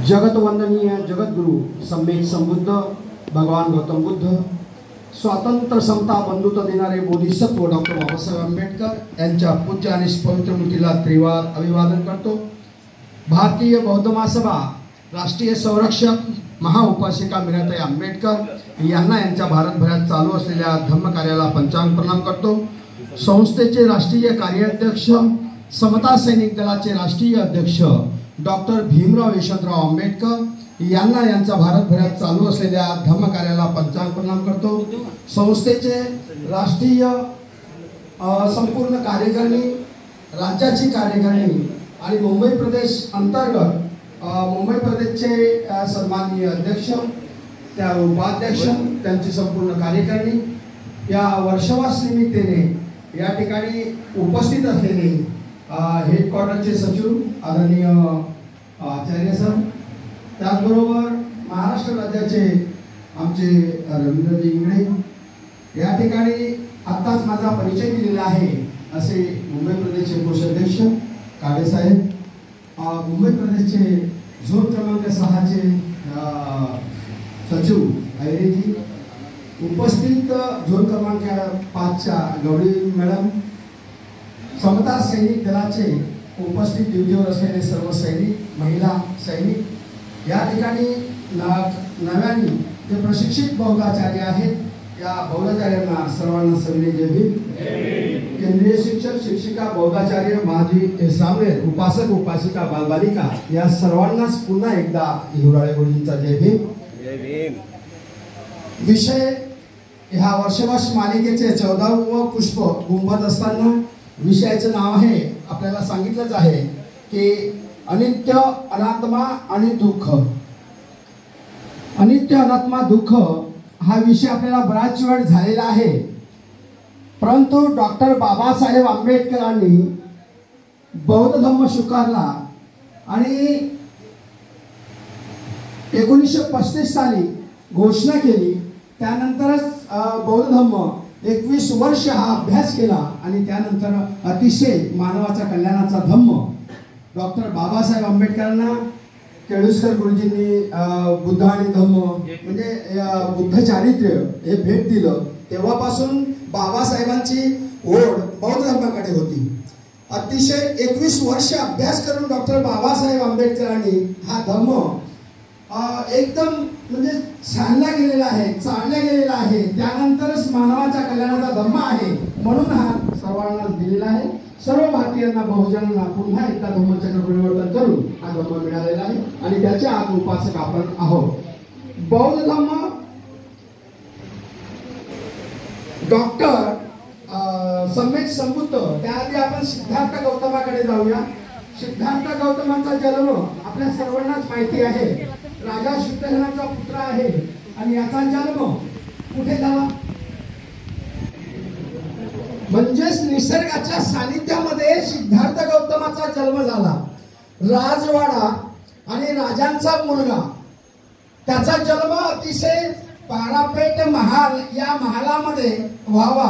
जगत वंदनीय जगद्गुरु सम्यक संबुद्ध भगवान गौतम बुद्ध, स्वातंत्र्य समता बंधुत्व देणारे बोधिसत्व डॉक्टर बाबासाहेब आंबेडकर यांच्या पूज्य आणि पवित्र मूर्तीला त्रिवार अभिवादन करतो। भारतीय बौद्ध महासभा राष्ट्रीय संरक्षक महाउपासिका मीराताई आंबेडकर यांना यांच्या भारतभरात चालू असलेल्या धर्मकार्याला पंचांग प्रणाम करतो। संस्थेचे राष्ट्रीय कार्याध्यक्ष, समता सैनिक दलाचे राष्ट्रीय अध्यक्ष डॉक्टर भीमराव यशवंतराव आंबेडकर यांना यांच्या भारतभरात चालू असलेल्या धर्मकार्याला पंचांग प्रणाम करतो। संस्थेचे राष्ट्रीय संपूर्ण कार्यकारिणी, राज्याची कार्यकारिणी आणि मुंबई प्रदेश अंतर्गत मुंबई प्रदेशचे सन्माननीय अध्यक्ष, त्या उपाध्यक्ष, त्यांची संपूर्ण कार्यकारिणी या वर्षवास निमित्ताने या ठिकाणी उपस्थित असलेले हेडक्वार्टरचे सचिव आदरणीय आचार्य सर, त्याचबरोबर महाराष्ट्र राज्याचे आमचे रवींद्रजी इंगळे या ठिकाणी आत्ताच माझा परिचय दिलेला आहे असे मुंबई प्रदेशचे कोषाध्यक्ष काळे साहेब, मुंबई प्रदेशचे झोन क्रमांक 6 चे सचिव ऐरेजी, उपस्थित झोन क्रमांक 5 च्या गौरी मॅडम, समता सैनिक दलाचे उपस्थित ड्युटीवर असलेले सर्व सैनिक, महिला सैनिक, या ठिकाणी नव्याने जे प्रशिक्षित बौद्धाचार्य आहेत या बौद्धाचार्यांना सर्वांना सविनय जय भीम। केंद्रीय शिक्षक शिक्षिका बौद्धाचार्य माजी सामवेद उपासक उपासिका बालबालिका या सर्वांनाच पुन्हा एकदा हिवराळे गुरुजींचा जय भीम। जय भीम। विषय ह्या वर्षवास मालिकेचे 14वे पुष्प गुंफत असताना विषयाचं नाव आहे, आपल्याला सांगितलंच आहे की अनित्य अनात्मा आणि दुःख। अनित्य अनात्मा दुःख हा विषय आपल्याला बराच वेळ झालेला आहे, परंतु डॉक्टर बाबासाहेब आंबेडकरांनी बौद्ध धर्म स्वीकारला आणि 1935 साली घोषणा केली। त्यानंतरच बौद्ध धर्म 21 वर्ष हा अभ्यास केला आणि त्यानंतर अतिशय मानवाच्या कल्याणाचा धम्म डॉक्टर बाबासाहेब आंबेडकरांना केळुसकर गुरुजींनी बुद्ध आणि धम्म म्हणजे बुद्ध चारित्र्य हे भेट दिलं। तेव्हापासून बाबासाहेबांची ओढ बौद्ध धर्माकडे होती। अतिशय 21 वर्ष अभ्यास करून डॉक्टर बाबासाहेब आंबेडकरांनी हा धम्म एकदम म्हणजे सांगला गेलेला आहे, चालला गेलेला आहे। त्यानंतरच मानवाच्या कल्याणाचा धम्म आहे म्हणून हा सर्वांना दिलेला आहे। सर्व भारतीयांना बहुजनांना पुन्हा एकदा धम्मचक्र परिवर्तन करून हा धम्म मिळालेला आहे आणि त्याच्या आत उपासक आपण आहोत। बौद्ध धम्म डॉक्टर सम्यक संबुद्ध, त्याआधी आपण सिद्धार्थ गौतमाकडे जाऊया। सिद्धार्थ गौतमांचा जन्म आपल्या सर्वांनाच माहिती आहे, राजा शुद्धसेनाचा पुत्र आहे आणि याचा जन्म कुठे झाला म्हणजेच निसर्गाच्या सानिध्यामध्ये सिद्धार्थ गौतमाचा जन्म झाला। राजवाडा आणि राजांचा मुलगा, त्याचा जन्म अतिशय पारापेट महाल या महालामध्ये व्हावा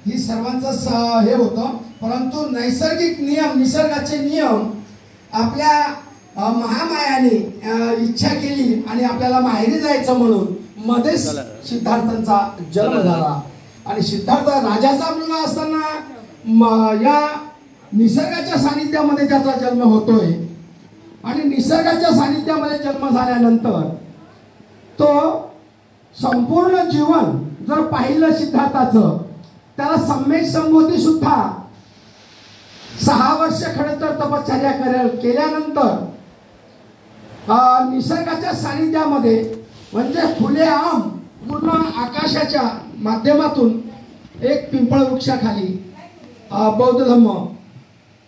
ही सर्वांचं हे होतं, परंतु नैसर्गिक नियम, निसर्गाचे नियम आपल्या महामायाने इच्छा केली आणि आपल्याला माहेरी जायचं म्हणून मध्येच सिद्धार्थांचा जन्म झाला। आणि सिद्धार्थ राजाचा मुलगा असताना या निसर्गाच्या सानिध्यामध्ये त्याचा जन्म होतोय आणि निसर्गाच्या सानिध्यामध्ये जन्म झाल्यानंतर तो संपूर्ण जीवन जर पाहिलं सिद्धार्थाचं, त्याला सम्यक संबोधी सुद्धा 6 वर्ष खरं तर तपश्चर्या केल्यानंतर निसर्गाच्या सानिध्यामध्ये म्हणजे खुले आम पूर्ण आकाशाच्या माध्यमातून एक पिंपळ वृक्षाखाली बौद्ध धम्म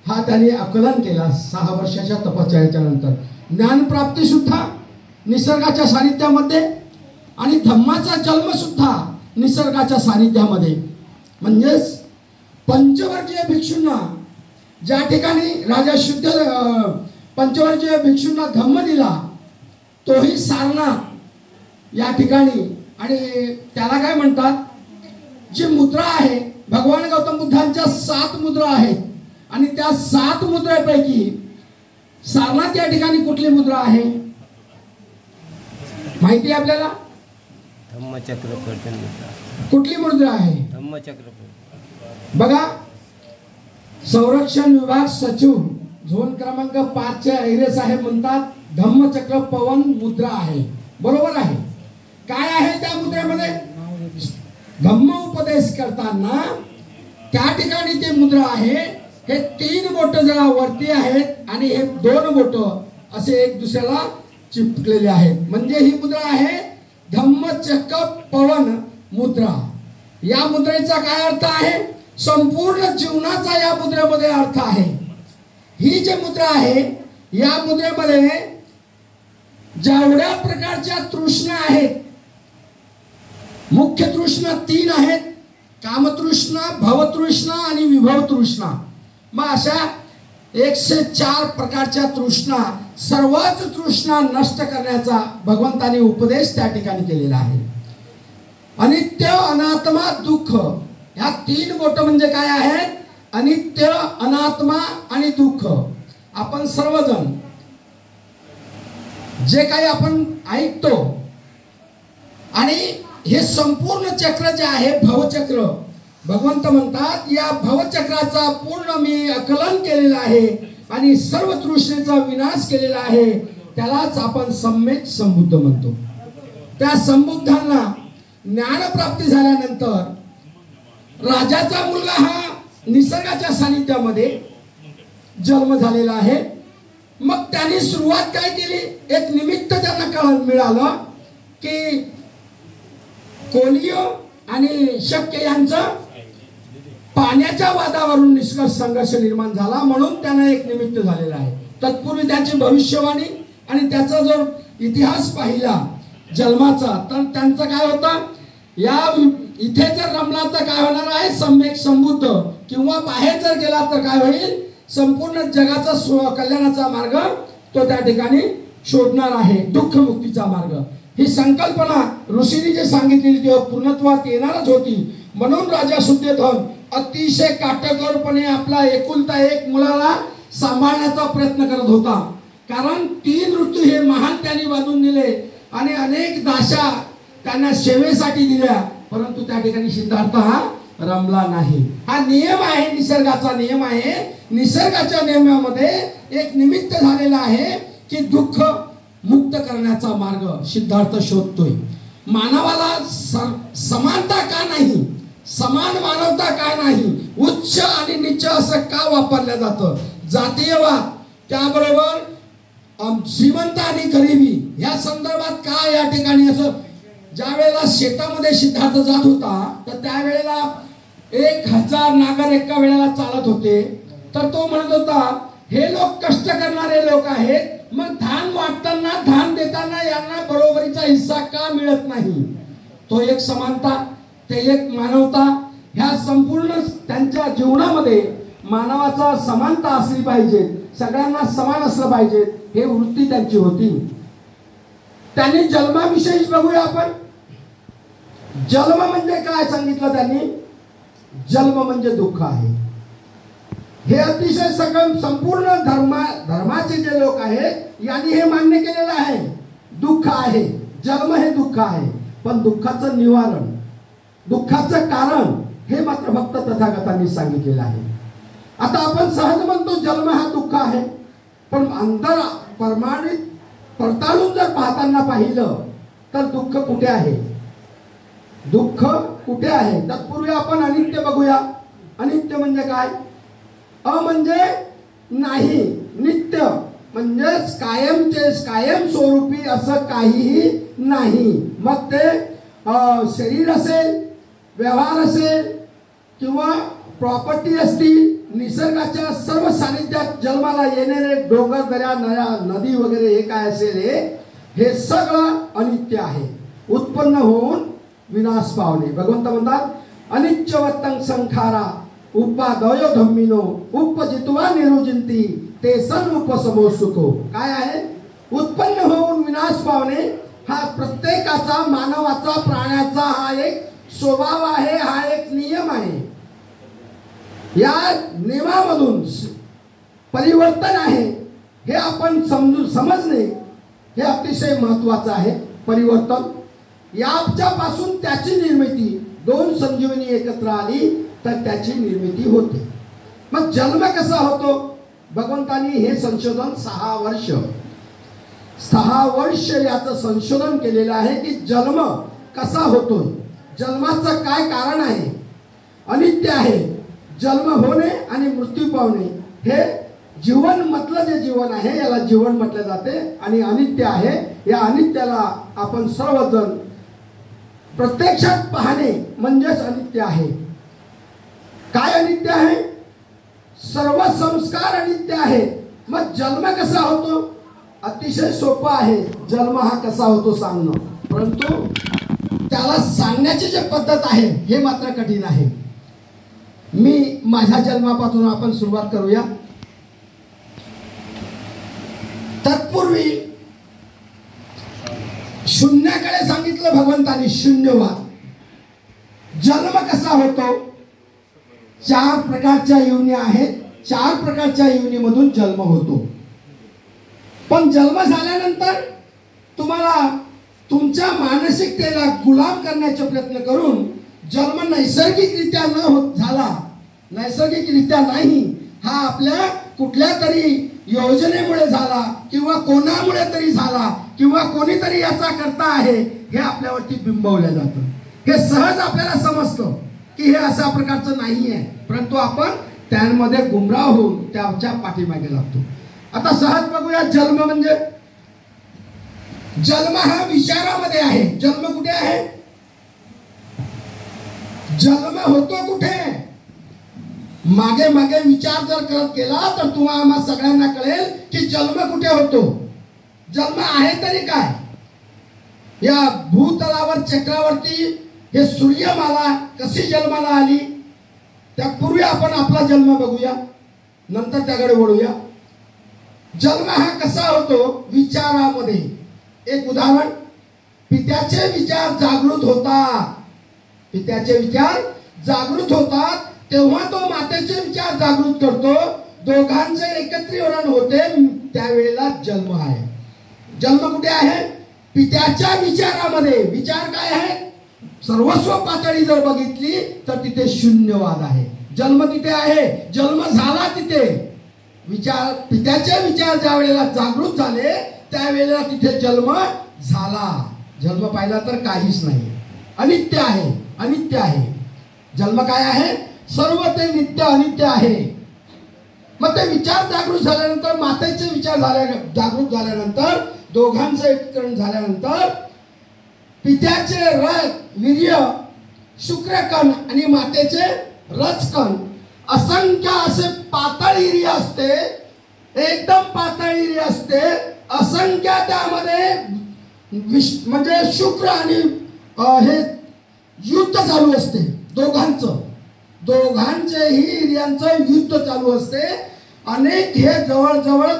हा त्यांनी आकलन केला 6 वर्षाच्या तपश्चर्याच्या नंतर. ज्ञानप्राप्ती सुद्धा निसर्गाच्या सानिध्यामध्ये आणि धम्माचा जन्म सुद्धा निसर्गाच्या सानिध्यामध्ये. म्हणजेच पंचवर्गीय भिक्षूंना ज्या ठिकाणी राजा शुद्ध पंचवर्गीय भिक्षूंना धम्म दिला तोही सारनाथ या ठिकाणी. आणि त्याला काय म्हणतात, जी मुद्रा आहे भगवान गौतम बुद्धांच्या 7 मुद्रा आहेत आणि त्या 7 मुद्रेपैकी सारनाथ या ठिकाणी कुठली मुद्रा आहे माहिती आहे आपल्याला? धम्मचक्र प्रवर्तन मुद्रा. कुठली मुद्रा आहे? धम्मचक्र. बघा, संरक्षण विभाग सचिव झोन क्रमांक 5 चे ऐरे साहेब म्हणतात धम्मचक्र पवन मुद्रा आहे. बरोबर आहे. काय आहे त्या मुद्रेमध्ये? धम्म उपदेश करताना त्या ठिकाणी ती मुद्रा आहे. हे 3 बोट जरा वरती आहेत आणि हे 2 बोट असे एक दुसऱ्याला चिपकलेले आहेत. म्हणजे ही मुद्रा आहे धम्मचक्र पवन मुद्रा. या मुद्रेचा काय अर्थ आहे? संपूर्ण जीवनाचा या मुद्रेमध्ये अर्थ आहे. ही जी मुद्रा आहे या मुद्रेमध्ये जेवढ्या प्रकारच्या तृष्णा आहेत, मुख्य तृष्णा 3 आहेत, कामतृष्णा, भवतृष्णा आणि विभव तृष्णा. मग अशा 104 प्रकारच्या तृष्णा, सर्वच तृष्णा नष्ट करण्याचा भगवंताने उपदेश त्या ठिकाणी केलेला आहे. अनित्य, अनात्मा, दुःख ह्या 3 बोट म्हणजे काय आहेत? अनित्य, अनात्मा आणि दुःख. आपण सर्वजण जे काही आपण ऐकतो आणि हे संपूर्ण चक्र जे आहे भवचक्र, भगवंत म्हणतात या भवचक्राचा पूर्ण मी आकलन केलेला आहे आणि सर्व तृष्णेचा विनाश केलेला आहे. त्यालाच आपण सम्यक संबुद्ध म्हणतो. त्या संबुद्धांना ज्ञानप्राप्ती झाल्यानंतर राजाचा मुलगा हा निसर्गाच्या सानिध्यामध्ये जन्म झालेला आहे. मग त्यांनी सुरुवात काय केली? एक निमित्त त्यांना कळून मिळालं की कोलियो आणि शक्य यांचं पाण्याच्या वादावरून निष्कर्ष संघर्ष निर्माण झाला, म्हणून त्यांना एक निमित्त झालेला आहे. तत्पूर्वी त्यांची भविष्यवाणी आणि त्याचा जो इतिहास पाहिला जन्माचा, तर त्यांचं काय होतं? या इथे जर रमला तर काय होणार आहे? सम्यक संबुद्ध. किंवा बाहेर जर गेला तर काय होईल? संपूर्ण जगाचा कल्याणाचा मार्ग तो त्या ठिकाणी शोधणार आहे, दुःख मुक्तीचा मार्ग. ही संकल्पना ऋषींनी जे सांगितलेली ती पूर्णत्वात येणारच होती. म्हणून राजा शुद्धोधन अतिशय काटेकोरपणे आपला एकुलता एक मुलाला सांभाळण्याचा प्रयत्न करत होता. कारण 3 ऋतू हे महान त्यांनी बांधून दिले आणि अनेक दाशा त्यांना सेवेसाठी दिल्या, परंतु त्या ठिकाणी सिद्धार्थ हा रमला नाही. हा नियम आहे, निसर्गाचा नियम आहे. निसर्गाच्या नियमामध्ये एक निमित्त झालेला आहे की दुःख मुक्त करण्याचा मार्ग सिद्धार्थ शोधतोय. मानवाला समानता का नाही, समान मानवता का नाही, उच्च आणि नीच असं का वापरलं जातं? जातीयवाद, त्याबरोबर श्रीमंत आणि गरिबी या संदर्भात का या ठिकाणी असं? ज्या वेळेला शेतामध्ये सिद्धार्थ जात होता तर त्यावेळेला 1000 नागर एका वेळेला चालत होते. तर तो म्हणत होता हे लोक कष्ट करणारे लोक आहेत, मग धान वाटताना धान देताना यांना बरोबरीचा हिस्सा का मिळत नाही? तो एक समानता, ते एक मानवता. ह्या संपूर्ण त्यांच्या जीवनामध्ये मानवाचा समानता असली पाहिजे, सगळ्यांना समान असलं पाहिजे, हे वृत्ती त्यांची होती. त्यांनी जन्माविषयी बघूया आपण. जन्म म्हणजे काय सांगितलं त्यांनी? जन्म म्हणजे दुःख आहे. हे अतिशय संपूर्ण धर्माचे जे लोक आहेत यांनी हे मान्य केलेलं आहे. दुःख आहे, जन्म हे दुःख आहे. पण दुःखाचं निवारण, दुःखाचं कारण हे मात्र फक्त तथागतांनी सांगितलेलं आहे. आता आपण सहज म्हणतो जन्म हा दुःख आहे, पण अंतर प्रमाणित पडताळून जर पाहताना पाहिलं तर दुःख कुठे आहे? दुःख कुठे आहे? तत्पूर्वी आपण अनित्य बघूया. अनित्य म्हणजे काय? अ म्हणजे नाही, नित्य म्हणजेच कायमस्वरूपी असं काहीही नाही. मग ते शरीर असेल, व्यवहार असेल किंवा प्रॉपर्टी असतील, निसर्गाच्या सर्व सानिध्यात जन्माला येणारे डोंगर, दऱ्या, नदी वगैरे हे काय असेल हे सगळं अनित्य आहे. उत्पन्न होऊन विनाश पावणे. भगवंत म्हणतात अनित्यवत्तं संखारा उपादयो धम्मिनो उपजित्वा निरुजिंती ते सन उपसमो सुखो. काय आहे? उत्पन्न होऊन विनाश पावणे हा प्रत्येकाचा, मानवाचा, प्राण्याचा हा एक स्वभाव आहे, हा एक नियम आहे. या नियमामधून परिवर्तन आहे हे आपण समजणे हे अतिशय महत्वाचं आहे. परिवर्तन याच्यापासून त्याची निर्मिती, दोन संजीवनी एकत्र आली तर त्याची निर्मिती होते. मग जन्म कसा होतो? भगवंतांनी हे संशोधन 6 वर्ष याचं संशोधन केलेलं आहे की जन्म कसा होतोय, जन्माचं काय कारण आहे. अनित्य आहे जन्म होणे आणि मृत्यू पावणे. हे जीवन म्हटलं जे जीवन आहे याला जीवन म्हटले जाते आणि अनित्य आहे. या अनित्याला आपण सर्वजण प्रत्यक्षात पाहणे म्हणजेच अनित्य आहे. काय अनित्य आहे? सर्व संस्कार अनित्य आहे. मग जन्म कसा होतो? अतिशय सोपं आहे जन्म हा कसा होतो सांगणं, परंतु त्याला सांगण्याची जी पद्धत आहे हे मात्र कठीण आहे. मी माझ्या जन्मापासून आपण सुरुवात करूया. तत्पूर्वी शून्याकडे सांगितलं भगवंतांनी, शून्यवाद. जन्म कसा होतो? 4 प्रकारच्या योनी आहेत. 4 प्रकारच्या योनीमधून जन्म होतो. पण जन्म झाल्यानंतर तुम्हाला तुमच्या मानसिकतेला गुलाम करण्याचे प्रयत्न करून जन्म नैसर्गिकरित्या न होत झाला, नैसर्गिकरित्या नाही, हा आपल्या कुठल्या तरी योजनेमुळे झाला किंवा कोणामुळे तरी झाला किंवा कोणीतरी याचा करता आहे हे आपल्यावरती बिंबवलं जातं. हे सहज आपल्याला समजतं की हे अशा प्रकारचं नाही आहे, परंतु आपण त्यामध्ये गुमराह होऊन त्याच्या पाठीमागे लागतो. आता सहज बघूया जन्म म्हणजे. जन्म हा विचारामध्ये आहे. जन्म कुठे आहे? जन्म होतो कुठे? मागे मागे विचार जर करत गेला तर तुम्हाला आम्हा सगळ्यांना कळेल की जन्म कुठे होतो. जन्म आहे तरी काय? या भूतलावर चक्रावरती हे सूर्यमाला कशी जन्माला आली त्यापूर्वी आपण आपला जन्म बघूया, नंतर त्याकडे वळूया. जन्म हा कसा होतो? विचारामध्ये. एक उदाहरण, पित्याचे विचार जागृत होतात. पित्याचे विचार जागृत होतात तेव्हा तो मातेचे विचार जागृत करतो. दोघांचे एकत्रीकरण होते त्यावेळेला जन्म आहे. जन्म कुठे आहे? पित्याच्या विचारामध्ये. विचार काय आहे? सर्वस्व पातळी जर बघितली तर तिथे शून्यवाद आहे. जन्म तिथे आहे, जन्म झाला तिथे. विचार, पित्याचे विचार ज्या वेळेला जागृत झाले त्यावेळेला तिथे जन्म झाला. जन्म पाहिला तर काहीच नाही, अनित्य आहे. अनित्य आहे जन्म. काय आहे? सर्व ते नित्य अनित्य आहे. मग ते विचार जागृत झाल्यानंतर, मातेचे विचार जागृत झाल्यानंतर, दोघांचं एकत्रीकरण झाल्यानंतर पित्याचे वीर्य शुक्रकण आणि मातेचे रजकण असंख्य असे पातळ वीर्य असते, एकदम पातळ वीर्य असते. असंख्य त्यामध्ये म्हणजे शुक्र आणि हे युद्ध चालू असते. दोघांचेही वीर्यांचं युद्ध चालू असते. अनेक हे जवळजवळ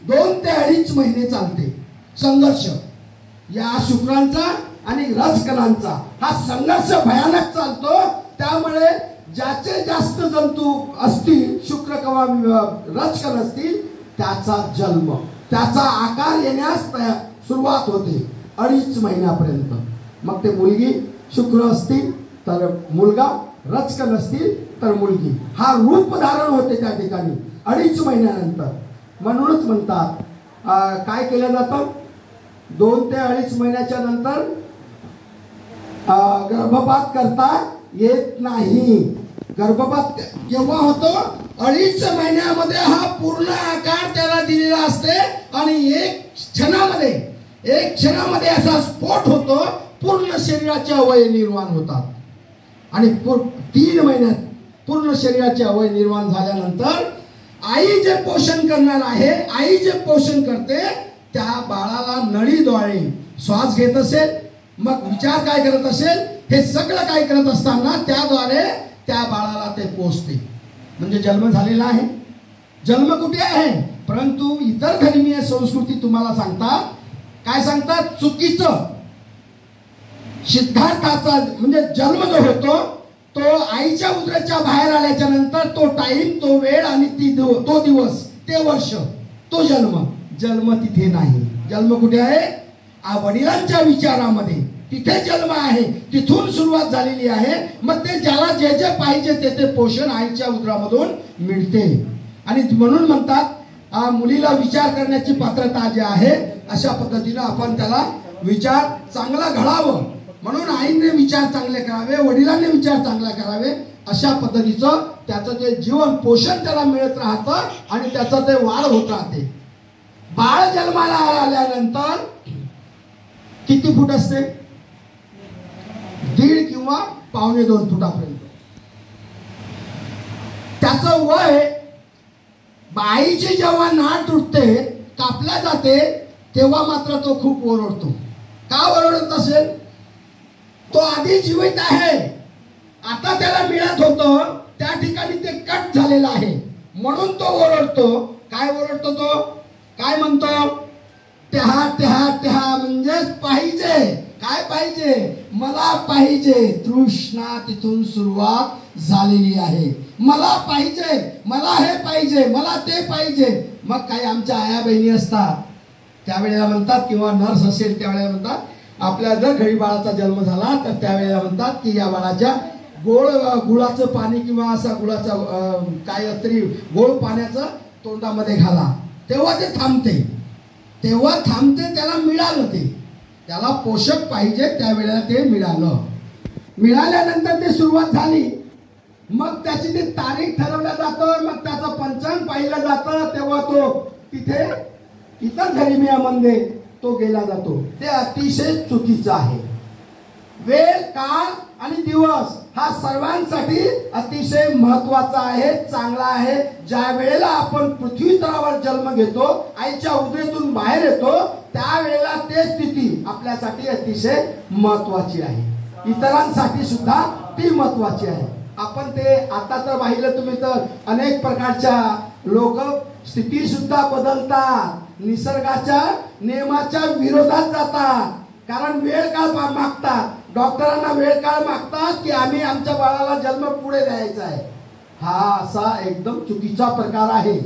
2 ते 2.5 महिने चालते संघर्ष. या शुक्रांचा आणि रजकणांचा हा संघर्ष भयानक चालतो. त्यामुळे ज्याचे जास्त जंतू असतील, शुक्र किंवा रजकण असतील, त्याचा जन्म, त्याचा आकार येण्यास सुरुवात होते 2.5 महिन्यापर्यंत. मग ते मुलगी शुक्र असतील तर मुलगा, रजकण असतील तर मुलगी, हा रूप धारण होते त्या ठिकाणी 2.5 महिन्यानंतर. म्हणूनच म्हणतात काय केलं जातं, 2 ते 2.5 महिन्याच्या नंतर गर्भपात करता येत नाही. गर्भपात केव्हा होतो? 2.5 महिन्यामध्ये हा पूर्ण आकार त्याला दिलेला असते आणि एक क्षणामध्ये असा स्फोट होतो, पूर्ण शरीराचे अवयव निर्माण होतात आणि 3 महिन्यात पूर्ण शरीराचे अवयव निर्माण झाल्यानंतर आई जे पोषण करणार आहे, आई जे पोषण करते त्या बाळाला नळीद्वारे श्वास घेत असेल, मग विचार काय करत असेल, हे सगळं काय करत असताना त्याद्वारे त्या बाळाला ते पोचते. म्हणजे जन्म झालेला आहे. जन्म कुठे आहे? परंतु इतर धर्मीय संस्कृती तुम्हाला सांगतात, काय सांगतात? चुकीचं. सिद्धार्थाचा म्हणजे जन्म जो होतो तो आईच्या उदराच्या बाहेर आल्याच्या नंतर तो टाइम, तो वेळ आणि तो दिवस, ते वर्ष, तो जन्म तिथे नाही. जन्म कुठे आहे? वडिलांच्या विचारामध्ये. तिथे जन्म आहे, तिथून सुरुवात झालेली आहे. मग ते ज्याला जे जे पाहिजे ते पोषण आईच्या उदरामधून मिळते. आणि म्हणून म्हणतात मुलीला विचार करण्याची पात्रता जी आहे, अशा पद्धतीनं आपण त्याला विचार चांगला घडावं म्हणून आईने विचार चांगले करावे, वडिलांनी विचार चांगला करावे. अशा पद्धतीचं त्याचं ते जीवन पोषण त्याला मिळत राहतं आणि त्याचं ते वाढ होत राहते. बाळ जन्माला आल्यानंतर किती फूट असते? 1.5 किंवा 1.25 फुटापर्यंत. त्याचं वय, आईची जेव्हा नाळ तुटते, कापल्या जाते, तेव्हा मात्र तो खूप ओरडतो. का ओरडत असेल? तो आधी जीवित आहे, आता त्याला मिळत होतं, त्या ठिकाणी ते कट झालेलं आहे म्हणून तो ओरडतो. काय ओरडतो तो? काय म्हणतो? तेहा तेहा तेहा म्हणजेच पाहिजे. काय पाहिजे? मला पाहिजे. तृष्णा तिथून सुरुवात झालेली आहे. मला पाहिजे, मला हे पाहिजे, मला ते पाहिजे. मग काही आमच्या आया बहिणी असतात, त्यावेळेला म्हणतात, किंवा नर्स असेल त्यावेळेला म्हणतात, आपल्या जर घरी बाळाचा जन्म झाला तर त्यावेळेला म्हणतात की या बाळाच्या गुळाचं पाणी किंवा असा गुळाचा काय तरी गोड पाण्याचं तोंडामध्ये घाला, तेव्हा ते थांबते. त्याला मिळालं, त्याला पोषक पाहिजे, त्यावेळेला ते मिळालं. मिळाल्यानंतर ते सुरुवात झाली, मग त्याची ती तारीख ठरवल्या जातं, मग त्याचं पंचांग पाहिलं जातं, तेव्हा तो तिथे इतर धर्मीयामध्ये तो गेला जातो. ते अतिशय चुकीचं आहे. वेळ, काळ आणि दिवस हा सर्वांसाठी अतिशय महत्वाचा आहे, चांगला आहे. ज्या वेळेला आपण पृथ्वी तलावर जन्म घेतो, आईच्या उदरातून बाहेर येतो, त्यावेळेला ते स्थिती आपल्यासाठी अतिशय महत्वाची आहे. इतरांसाठी सुद्धा ती महत्वाची आहे. आपण ते आता तर पाहिलं तुम्ही तर अनेक प्रकारच्या लोक स्थिती सुद्धा बदलतात, निसर्गाच्या नियमाच्या विरोधात जातात. कारण वेळ काळ मागतात, डॉक्टरांना वेळ काळ मागतात की आम्ही आमच्या बाळाला जन्म पुढे द्यायचा आहे. हा असा एकदम चुकीचा प्रकार आहे.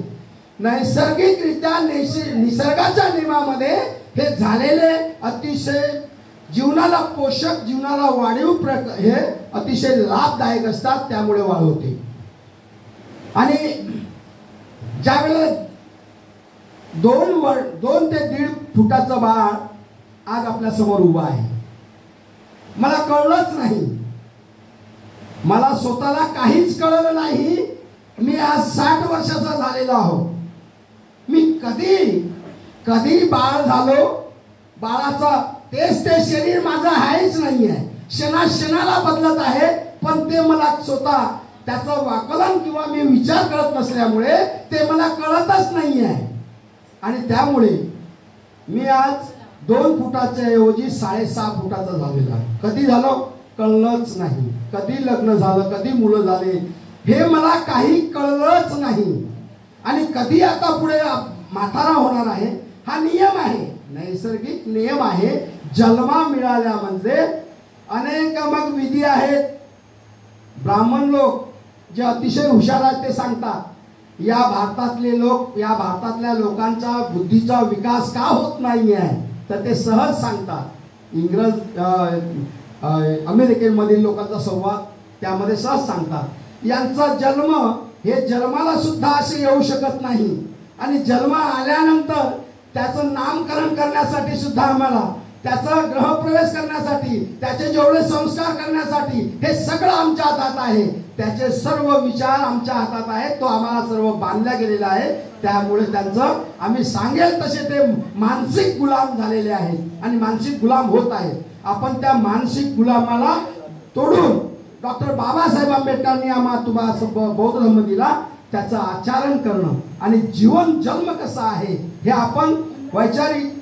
नैसर्गिकरित्या निसर्गाच्या नियमामध्ये हे झालेले अतिशय जीवनाला पोषक, जीवनाला वाढीव हे अतिशय लाभदायक असतात, त्यामुळे वाढ होते. आणि ज्या वेळेला 2 ते 1.5 फुटाचं बाळ आज आपल्या समोर उभा आहे, मला कळलंच नाही, मला स्वतःला काहीच कळलं नाही. मी आज 60 वर्षाचा झालेला आहो. मी कधी बाळ झालो, बाळाचा तेच ते शरीर माझं आहेच नाही आहे, क्षणाला बदलत आहे. पण ते मला स्वतः त्याचं वाकलन किंवा मी विचार करत नसल्यामुळे ते मला कळतच नाही आहे. आणि त्यामुळे मी आज 2 फुटाच्या ऐवजी 6.5 फुटाचा झालेला. कधी झालो कळलंच नाही. कधी लग्न झालं, कधी मुलं झाले, हे मला काही कळलंच नाही. आणि कधी आता पुढे म्हातारा होणार आहे, हा नियम आहे, नैसर्गिक नियम आहे. जन्मा मिळाल्या म्हणजे अनेक मग विधी आहेत. ब्राह्मण लोक जे अतिशय हुशार आहेत ते सांगतात, या भारतातले लोक, या भारतातल्या लोकांचा बुद्धीचा विकास का होत नाही आहे, तर ते सहज सांगतात. अमेरिकेमधील लोकांचा संवाद त्यामध्ये सहज सांगतात, यांचा जन्म हे जन्माला सुद्धा असे येऊ शकत नाही. आणि जन्म आल्यानंतर त्याचं नामकरण करण्यासाठी सुद्धा आम्हाला त्याचा गृहप्रवेश करण्यासाठी, त्याचे जेवढे संस्कार करण्यासाठी हे सगळं आमच्या हातात आहे. त्याचे सर्व विचार आमच्या हातात आहेत. तो आम्हाला सर्व बांधला गेलेला आहे. त्यामुळे त्यांचं आम्ही सांगेल तसे ते मानसिक गुलाम झालेले आहेत आणि मानसिक गुलाम होत आहेत. आपण त्या मानसिक गुलामाला तोडून डॉक्टर बाबासाहेब आंबेडकरांनी आम्हाला बौद्ध धर्म दिला, त्याचं आचरण करणं आणि जीवन जन्म कसा आहे हे आपण वैचारिक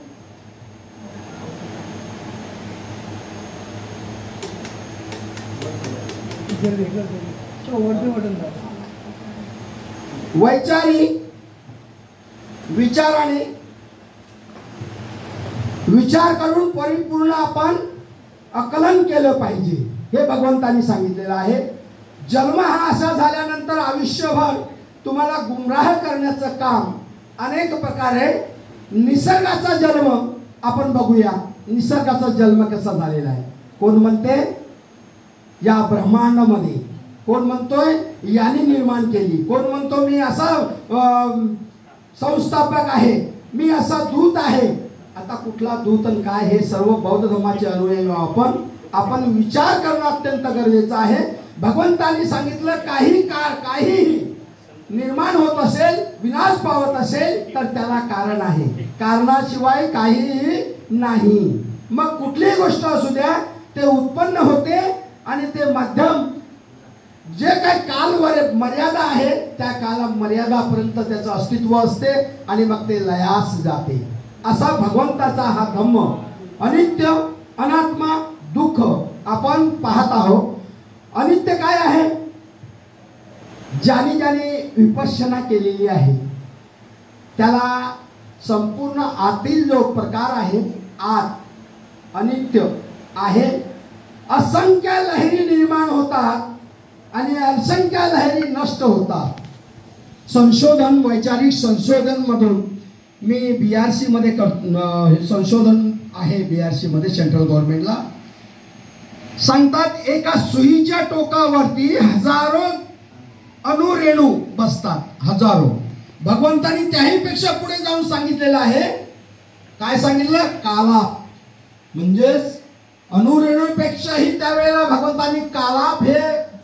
विचाराने विचार करून परिपूर्ण आपण आकलन केलं पाहिजे. हे भगवंतांनी सांगितलेलं आहे. जन्म हा असा झाल्यानंतर आयुष्यभर तुम्हाला गुमराह करण्याचं काम अनेक प्रकारे. निसर्गाचा जन्म आपण बघूया. निसर्गाचा जन्म कसा झालेला आहे. कोण म्हणते या ब्रह्मांडामध्ये, कोण म्हणतोय याने निर्माण केली, कोण म्हणतो मी असा संस्थापक आहे, मी असा दूत आहे. आता कुठला दूत आणि काय हे सर्व बौद्ध धर्माचे अनुयायी आपण विचार करणं अत्यंत गरजेचं आहे. भगवंतांनी सांगितलं काही निर्माण होत असेल, विनाश पावत असेल तर त्याला कारण आहे. कारणाशिवाय काहीही नाही. मग कुठलीही गोष्ट असू द्या ते उत्पन्न होते आणि ते माध्यम जे काही काल मर्यादा आहे त्या काला मर्यादापर्यंत त्याचं अस्तित्व असते आणि मग ते लयास जाते. असा भगवंताचा हा धम्म अनित्य, अनात्मा, दुःख आपण पाहत आहोत. अनित्य काय आहे? ज्याने विपश्यना केलेली आहे त्याला संपूर्ण आतील जो प्रकार आहे आत अनित्य आहे. असंख्य लहरी निर्माण होतात आणि असंख्य लहरी नष्ट होतात. संशोधन, वैचारिक संशोधन मधून मी BRC मध्ये संशोधन आहे. BRC मध्ये सेंट्रल गव्हर्नमेंटला सांगतात एका सुईच्या टोकावरती हजारो अणुरेणू बसतात. हजारो. भगवंतांनी त्याही पेक्षा पुढे जाऊन सांगितलेलं आहे. काय सांगितलं? कालाप. म्हणजेच अणुरेणूपेक्षाही त्यावेळेला भगवंतांनी कालाप हे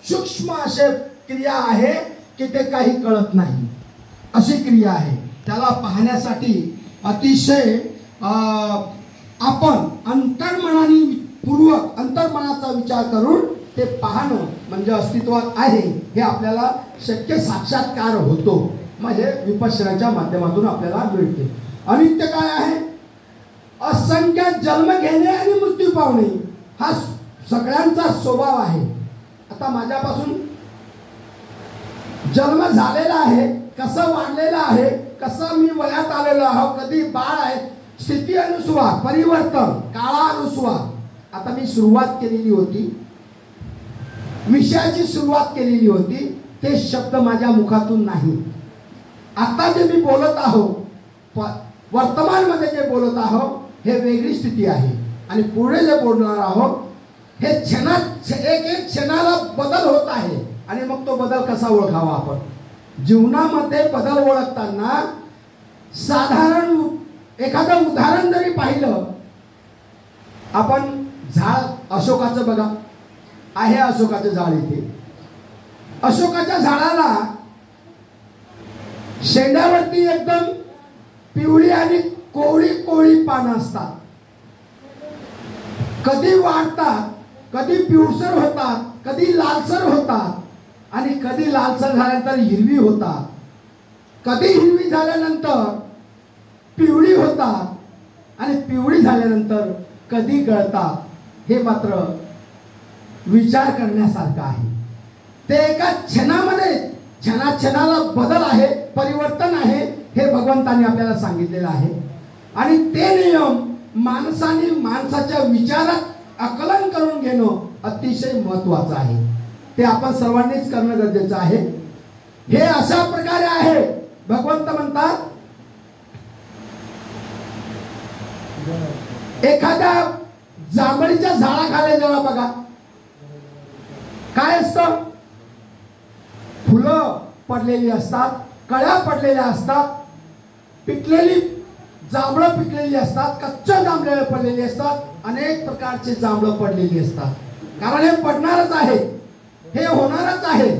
सूक्ष्म असे क्रिया आहे की ते काही कळत नाही अशी क्रिया आहे. त्याला पाहण्यासाठी अतिशय आपण अंतर्मनाचा विचार करून ते पाहणं म्हणजे अस्तित्वात आहे हे आपल्याला शक्य साक्षात्कार होतो. म्हणजे विपश्यनाच्या माध्यमातून आपल्याला मिळते. अनित्य काय आहे? असंख्य जन्म घेणे आणि मृत्यू पावणे हा सगळ्यांचा स्वभाव आहे. आता माझ्यापासून जन्म झालेला आहे, कसं वाढलेलं आहे, कसं मी वयात आलेलो आहो, कधी बाळ आहे, स्थिती अनुसार परिवर्तन, काळानुसार. आता मी सुरुवात केलेली होती, विषयाची सुरुवात केलेली होती, ते शब्द माझ्या मुखातून नाही. आता जे मी बोलत आहो, वर्तमानमध्ये जे बोलत आहो हे वेगळी स्थिती आहे आणि पुढे जे बोलणार आहोत हे क्षणात एक क्षणाला बदल होत आहे. आणि मग तो बदल कसा ओळखावा? आपण जीवनामध्ये बदल ओळखताना साधारण एखादं उदाहरण जरी पाहिलं, आपण झाड अशोकाचं बघा, आहे अशोकाचं झाड इथे. अशोकाच्या झाडाला शेंड्यावरती एकदम पिवळी आणि कोवळी पानं असतात. कधी वाढतात, कधी पिवळसर होतात, कधी लालसर होतात आणि कधी लालसर झाल्यानंतर हिरवी होतात, कधी हिरवी झाल्यानंतर पिवळी होतात आणि पिवळी झाल्यानंतर कधी गळतात. हे मात्र विचार करण्यासारखं आहे. ते एका क्षणामध्ये क्षणाला बदल आहे, परिवर्तन आहे हे भगवंतांनी आपल्याला सांगितलेलं आहे. आणि ते नियम माणसाने माणसाच्या विचारात आकलन करून घेणं अतिशय महत्वाचं आहे. ते आपण सर्वांनीच करणं गरजेचं आहे. हे अशा प्रकारे आहे. भगवंत म्हणतात एखाद्या जांभळीच्या झाडाखाली जरा बघा, काय असतं? फुलं पडलेली असतात, कळ्या पडलेल्या असतात, पिकलेली जांभळं पिकलेली असतात, कच्च्या जांभळं पडलेली असतात, अनेक प्रकारचे जांभळं पडलेली असतात. कारण हे पडणारच आहे, हे होणारच आहे.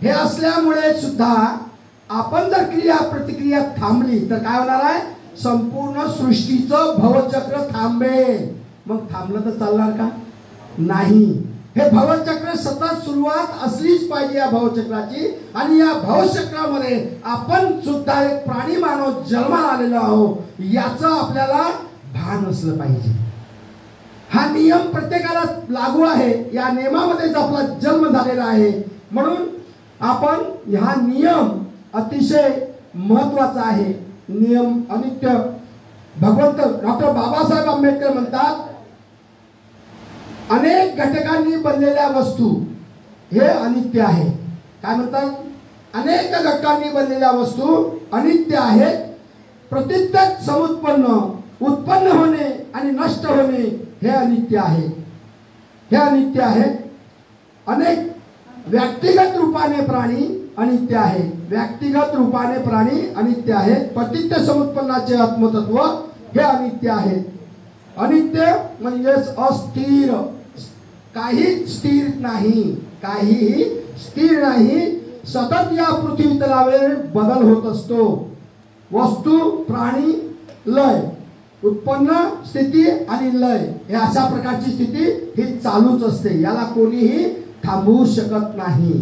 हे असल्यामुळे सुद्धा आपण जर क्रिया प्रतिक्रिया थांबली तर काय होणार आहे? संपूर्ण सृष्टीचं भवचक्र थांबेल. मग थांबलं तर चालणार का? नाही. हे भवचक्र सतत सुरुवात असलीच पाहिजे या भवचक्राची. आणि या भवचक्रामध्ये आपण सुद्धा एक प्राणी मानव जन्माला आलेलो आहोत, याचं आपल्याला भान असलं पाहिजे. हा नियम प्रत्येकाला लागू आहे. या नियमामध्येच आपला जन्म झालेला आहे. म्हणून आपण हा नियम अतिशय महत्वाचा आहे. नियम अनित्य. भगवंत डॉक्टर बाबासाहेब आंबेडकर म्हणतात, अनेक घटकांनी बनलेल्या वस्तू हे अनित्य आहे. काय म्हणतात? अनेक घटकांनी बनलेल्या वस्तू अनित्य आहेत. प्रत्येक समुत्पन्न, उत्पन्न होणे आणि नष्ट होणे हे अनित्य आहे. हे अनित्य आहे. अनेक व्यक्तिगत रूपाने प्राणी अनित्य आहे. व्यक्तिगत रूपाने प्राणी अनित्य आहेत. प्रत्येक समुत्पन्नाचे आत्मतत्व हे अनित्य आहे. अनित्य म्हणजेच अस्थिर. काहीच स्थिर नाही, काहीही स्थिर नाही. सतत या पृथ्वी तलावर बदल होत असतो. वस्तू, प्राणी, लय, उत्पन्न, स्थिती आणि लय, हे अशा प्रकारची स्थिती ही चालूच असते. याला कोणीही थांबवू शकत नाही.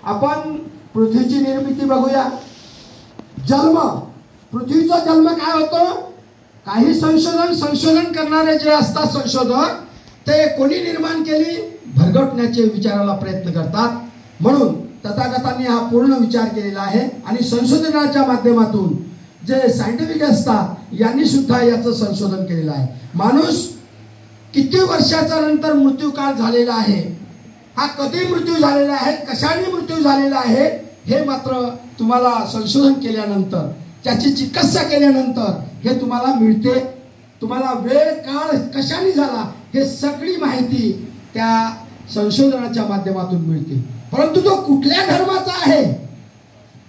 आपण पृथ्वीची निर्मिती बघूया. जन्म, पृथ्वीचा जन्म काय होतो? काही संशोधन करणारे जे असतात संशोधक, ते कोणी निर्माण केली? भरगटण्याचे विचाराला प्रयत्न करतात. म्हणून तथागतांनी हा पूर्ण विचार केलेला आहे. आणि संशोधनाच्या माध्यमातून जे सायंटिफिक असतात यांनी सुद्धा याचं संशोधन केलेलं आहे. माणूस किती वर्षाच्या नंतर मृत्यू काळ झालेला आहे, हा कधी मृत्यू झालेला आहे, कशाने मृत्यू झालेला आहे, हे मात्र तुम्हाला संशोधन केल्यानंतर, त्याची चिकित्सा केल्यानंतर हे तुम्हाला मिळते. तुम्हाला वेळ काळ कशाने झाला हे सगळी माहिती त्या संशोधनाच्या माध्यमातून मिळते. परंतु तो कुठल्या धर्माचा आहे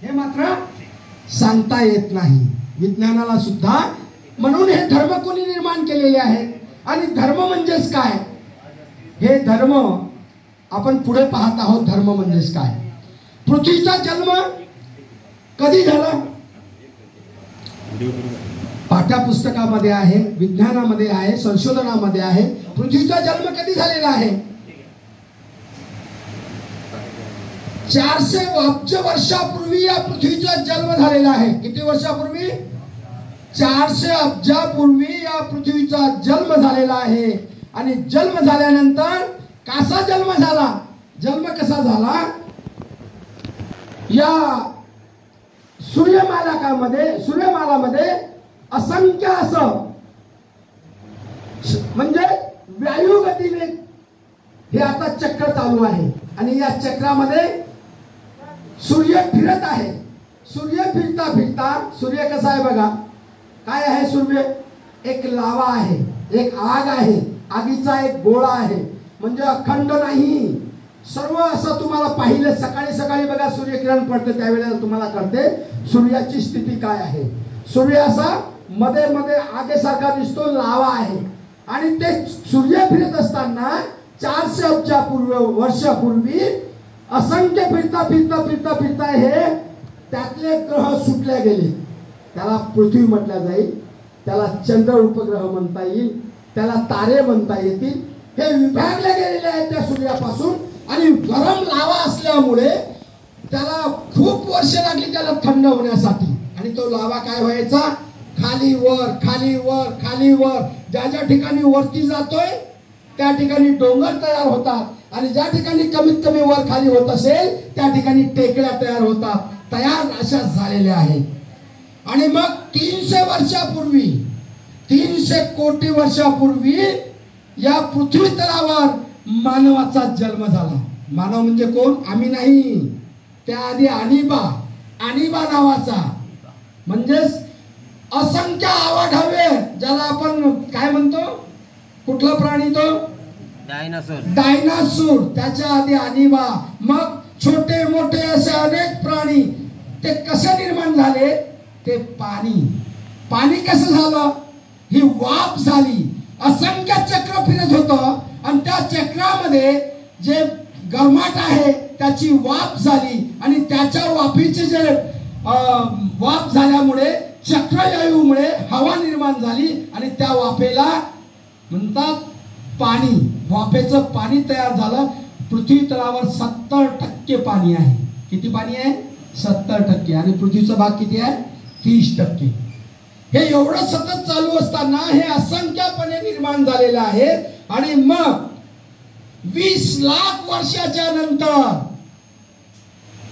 हे मात्र सांगता येत नाही विज्ञानाला सुद्धा. म्हणून हे धर्म कोणी निर्माण केलेले आहेत. आणि धर्म म्हणजेच काय हे धर्म आपण पुढे पाहत आहोत. धर्म म्हणजेच काय? पृथ्वीचा जन्म कधी झाला? पाठ्यपुस्तकामध्ये आहे, विज्ञानामध्ये आहे, संशोधनामध्ये आहे. पृथ्वीचा जन्म कधी झालेला आहे? 400 अब्ज वर्षापूर्वी या पृथ्वीचा जन्म झालेला आहे. किती वर्षापूर्वी? 400 अब्जापूर्वी या पृथ्वीचा जन्म झालेला आहे. आणि जन्म झाल्यानंतर कसा जन्म झाला? जन्म कसा झाला? या सूर्यमालामध्ये असंख्य असं म्हणजे वायुगतीने हे आता चक्र चालू आहे. आणि या चक्रामध्ये सूर्य फिरत आहे. सूर्य फिरता फिरता, सूर्य कसा आहे बघा. काय आहे सूर्य? एक लावा आहे, एक आग आहे, आगीचा एक गोळा आहे. म्हणजे अखंड नाही. सर्व असं तुम्हाला पाहिलं सकाळी सकाळी बघा सूर्यकिरण पडते त्यावेळेला तुम्हाला कळते सूर्याची स्थिती काय आहे. सूर्य असा मध्ये मध्ये आगेसारखा दिसतो, लावा आहे. आणि ते सूर्य फिरत असताना 400 अब्जापूर्वी वर्षापूर्वी असंख्य फिरता हे त्यातले ग्रह सुटले गेले. त्याला पृथ्वी म्हटलं जाईल, त्याला चंद्र उपग्रह म्हणता येईल, त्याला तारे म्हणता येतील. हे विभागले गेलेले आहेत त्या सूर्यापासून. आणि गरम लावा असल्यामुळे त्याला खूप वर्ष लागली त्याला थंड होण्यासाठी. आणि तो लावा काय व्हायचा? खाली वर खाली वर खाली वर. ज्या ज्या ठिकाणी वरती जातोय त्या ठिकाणी डोंगर तयार होतात. आणि ज्या ठिकाणी कमीत कमी वर खाली होत असेल त्या ठिकाणी टेकड्या तयार होतात. तयार अशा झालेल्या आहेत. आणि मग 300 वर्षापूर्वी, 300 कोटी वर्षापूर्वी या पृथ्वी तलावर मानवाचा जन्म झाला. मानव म्हणजे कोण? आम्ही नाही. त्याआधी आणिबा नावाचा, म्हणजेच असंख्य आवाढव्य, ज्याला आपण काय म्हणतो, कुठला प्राणी तो? डायनासोर. त्याच्या आधी आणिबा. मग छोटे मोठे असे अनेक प्राणी. ते कसे निर्माण झाले? ते पाणी कसं झालं? ही वाफ झाली. असंख्य चक्र फिरत होतं आणि त्या चक्रामध्ये जे गरमाट आहे त्याची वाफ झाली आणि त्याच्या वाफीचे जे वाफ झाल्यामुळे चक्रवायूमुळे हवा निर्माण झाली आणि त्या वाफेला म्हणतात पाणी. वाफेचं पाणी तयार झालं. पृथ्वी तलावर 70% पाणी आहे. किती पाणी आहे? 70%. आणि पृथ्वीचा भाग किती आहे? 30%. हे एवढं सतत चालू असताना हे असंख्यपणे निर्माण झालेलं आहे. आणि मग 20 लाख वर्षाच्या नंतर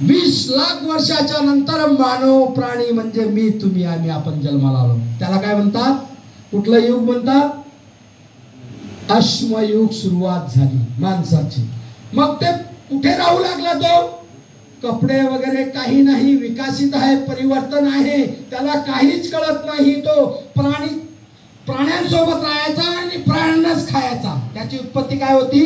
20 लाख वर्षाच्या नंतर मानव प्राणी म्हणजे मी, तुम्ही, आम्ही, आपण जन्माला आलो. त्याला काय म्हणतात? कुठलं युग म्हणतात? अश्मयुग सुरुवात झाली माणसाची. मग ते कुठे राहू लागला? तो कपडे वगैरे काही नाही, विकसित आहे, परिवर्तन आहे, त्याला काहीच कळत नाही. तो प्राण्यांसोबत राहायचा आणि प्राण्यांनाच खायचा. त्याची उत्पत्ती काय होती?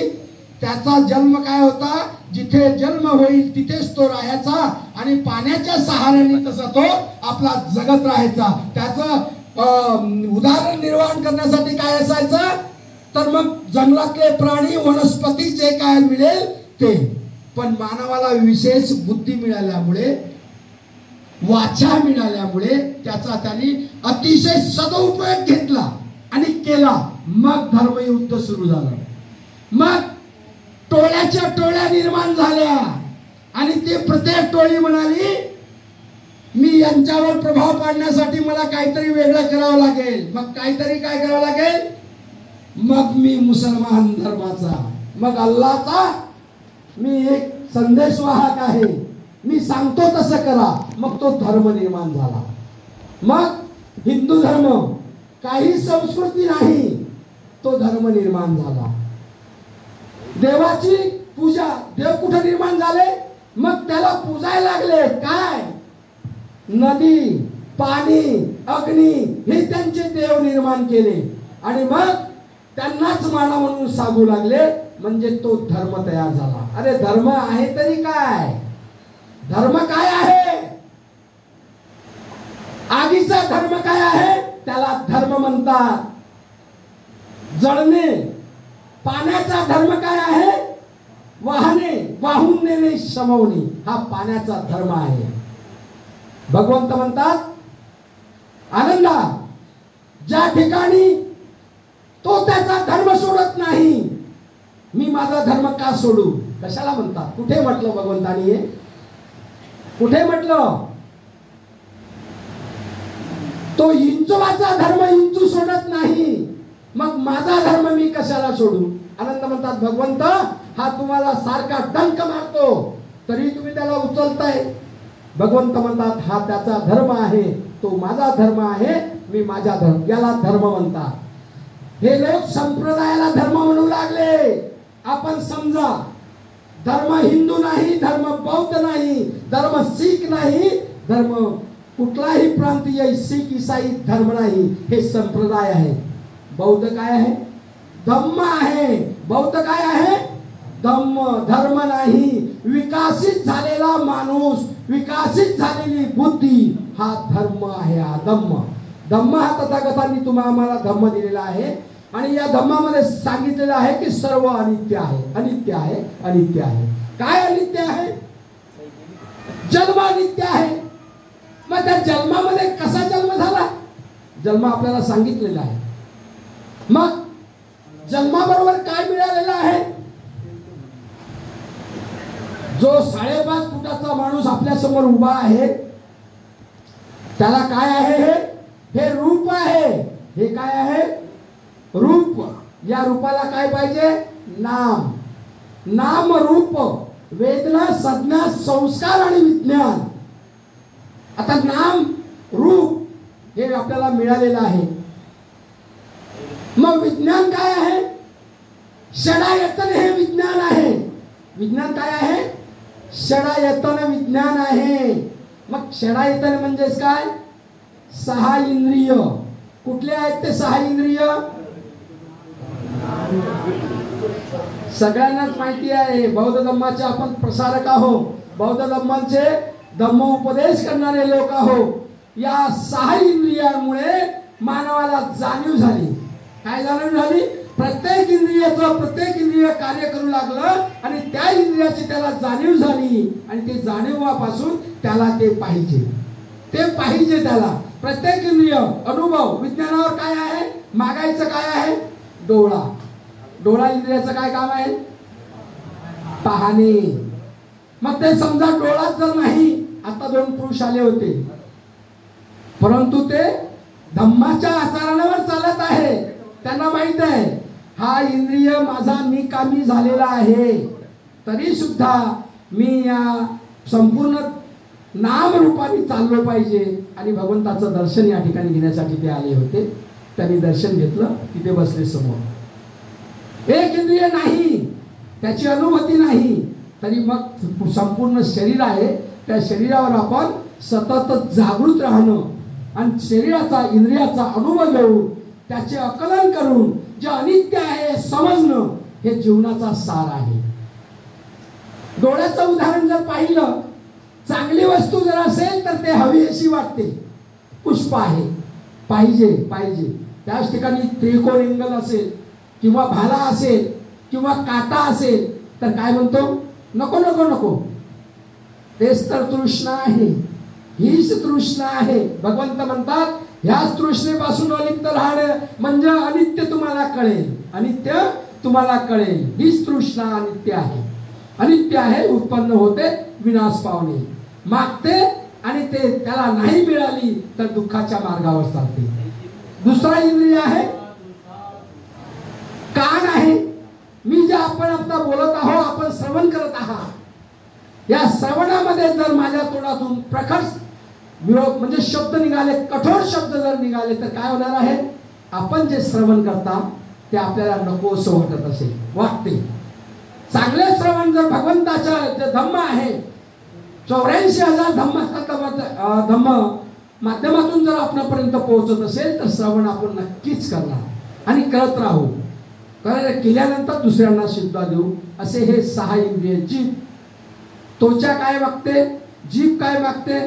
त्याचा जन्म काय होता? जिथे जन्म होईल तिथेच तो राहायचा आणि पाण्याच्या सहाऱ्याने तसा तो आपला जगत राहायचा. त्याचं उदाहरण निर्माण करण्यासाठी काय असायचं? तर मग जंगलातले प्राणी, वनस्पती जे काय मिळेल ते. पण मानवाला विशेष बुद्धी मिळाल्यामुळे, वाचा मिळाल्यामुळे त्याचा त्यांनी अतिशय सदुपयोग घेतला आणि केला. मग धर्मयुद्ध सुरू झालं. मग टोळ्याच्या टोळ्या निर्माण झाल्या आणि ते प्रत्येक टोळी म्हणाली मी यांच्यावर प्रभाव पाडण्यासाठी मला काहीतरी वेगळं करावं लागेल. मग काहीतरी काय करावं लागेल? मग मी मुसलमान धर्माचा, मग अल्लाचा मी एक संदेशवाहक आहे, मी सांगतो तसं करा. मग तो धर्म निर्माण झाला. मग हिंदू धर्म, काही संस्कृती नाही, तो धर्म निर्माण झाला. देवाची पूजा, देव कुठे निर्माण झाले? मग त्याला पूजायला लागले. काय? नदी, पाणी, अग्नी हे त्यांचे देव निर्माण केले आणि मग त्यांनाच मानव म्हणून सांगू लागले. म्हणजे तो धर्म तयार झाला. अरे धर्म आहे तरी काय? धर्म काय आहे? आगीचा धर्म काय आहे? त्याला धर्म म्हणतात. जळणे. पाण्याचा धर्म काय आहे? वाहने, वाहून नेणे, शमवणे, हा पाण्याचा धर्म आहे. भगवंत म्हणतात आनंदा, ज्या ठिकाणी तो त्याचा धर्म सोडत नाही, मी माझा धर्म का सोडू? कशाला म्हणतात? कुठे म्हटलं भगवंतानी हे? कुठे म्हटलं? तो इंचवाचा धर्म इंचू सोडत नाही, मग माझा धर्म मी कशाला सोडू? आनंद म्हणतात भगवंत हा तुम्हाला सारखा डंक मारतो तरी तुम्ही त्याला उचलताय. भगवंत म्हणतात हा त्याचा धर्म आहे, तो माझा धर्म आहे, मी माझा धर्म, याला धर्म म्हणतात. हे लोक संप्रदायाला धर्म म्हणू लागले. आपण समजा धर्म हिंदू नाही, धर्म बौद्ध नाही, धर्म शीख नाही, धर्म कुठलाही प्रांतीय शीख ईसाई धर्म नाही, हे संप्रदाय आहे. बौद्ध काय आहे? धम्म आहे. बौद्ध काय आहे? धम्म. धर्म नाही, विकसित झालेला माणूस, विकसित झालेली बुद्धी, हा धर्म आहे. हा धम्म. धम्म हा तथागतांनी आम्हाला धम्म दिलेला आहे आणि या धम्मामध्ये सांगितलेलं आहे की सर्व अनित्य आहे, अनित्य आहे, अनित्य आहे. काय अनित्य आहे? जन्म अनित्य आहे. मग त्या जन्मामध्ये कसा जन्म झाला? जन्म आपल्याला सांगितलेला आहे. मग जन्माबरोबर काय मिळालेलं आहे? जो 5.5 फुटाचा माणूस आपल्या समोर उभा आहे त्याला काय आहे? हे रूप आहे. हे काय आहे? रूप. या रूपाला काय पाहिजे? नाम. नाम रूप, वेदना, संज्ञा, संस्कार आणि विज्ञान. आता नाम रूप हे आपल्याला मिळालेलं आहे. मग विज्ञान काय आहे? षडायतन हे विज्ञान आहे. विज्ञान काय आहे? षडायतन विज्ञान आहे. मग षडायतन म्हणजेच काय? 6 इंद्रिय. कुठले आहेत ते 6 इंद्रिय? सगळ्यांनाच माहिती आहे. बौद्ध धम्माचे आपण प्रसारक आहोत. बौद्ध धम्माचे धम्म उपदेश करणारे लोक आहोत. या 6 इंद्रियांमुळे मानवाला जाणीव झाली. काय जाणीव झाली? प्रत्येक इंद्रिय कार्य करू लागलं आणि त्या इंद्रियाची त्याला जाणीव झाली आणि ते जाणीवापासून त्याला ते पाहिजे त्याला. प्रत्येक इंद्रिय अनुभव विज्ञानावर काय आहे? मागायचं काय आहे? डोळा इंद्रियाचं काय काम आहे? पाहणे. मग ते समजा डोळाच जर नाही, आता 2 पुरुष आले होते परंतु ते धम्माच्या आचरणावर चालत आहे. त्यांना माहित आहे हा इंद्रिय माझा निकामी झालेला आहे, तरी सुद्धा मी या संपूर्ण नाम रूपाने चाललो पाहिजे. आणि भगवंताचं दर्शन या ठिकाणी घेण्यासाठी ते आले होते. त्यांनी दर्शन घेतलं, तिथे बसले समोर. एक इंद्रिय नाही, त्याची अनुभूती नाही, तरी मग संपूर्ण शरीर आहे. त्या शरीरावर आपण सतत जागृत राहणं आणि शरीराचा इंद्रियाचा अनुभव घेऊन त्याचे आकलन करून जे अनित्य आहे समजणं, हे जीवनाचा सार आहे. डोळ्याचं उदाहरण जर पाहिलं, चांगली वस्तू जर असेल तर ते हवीशी वाटते. पुष्प आहे, पाहिजे. त्याच ठिकाणी त्रिकोण एंगल असेल किंवा भाला असेल किंवा काटा असेल तर काय म्हणतो? नको. तेच तर तृष्णा आहे, हीच तृष्णा आहे. भगवंत म्हणतात ह्याच तृष्णेपासून अलिप्त राहणं म्हणजे अनित्य तुम्हाला कळेल. हीच तृष्णा अनित्य आहे, उत्पन्न होते, विनाश पावणे. मागते आणि ते त्याला नाही मिळाली तर दुःखाच्या मार्गावर चालते. दुसरा इंद्रिय आहे कान आहे. मी जे आपण आता बोलत आहोत, आपण श्रवण करत आहात, या श्रवणामध्ये जर माझ्या तोंडातून प्रखर विरोध म्हणजे शब्द निघाले, कठोर शब्द जर निघाले तर काय होणार आहे? आपण जे श्रवण करता ते आपल्याला नकोसं वाटते. चांगले श्रवण जर भगवंताच्या जे धम्म आहे, 84,000 धम्म माध्यमातून जर आपल्यापर्यंत पोहोचत असेल तर श्रवण आपण नक्कीच करणार आणि करत राहू. केल्यानंतर दुसऱ्यांना सुद्धा देऊ. असे हे 6 इंद्रिय. जीभ, त्वचा काय मागते? जीभ काय मागते?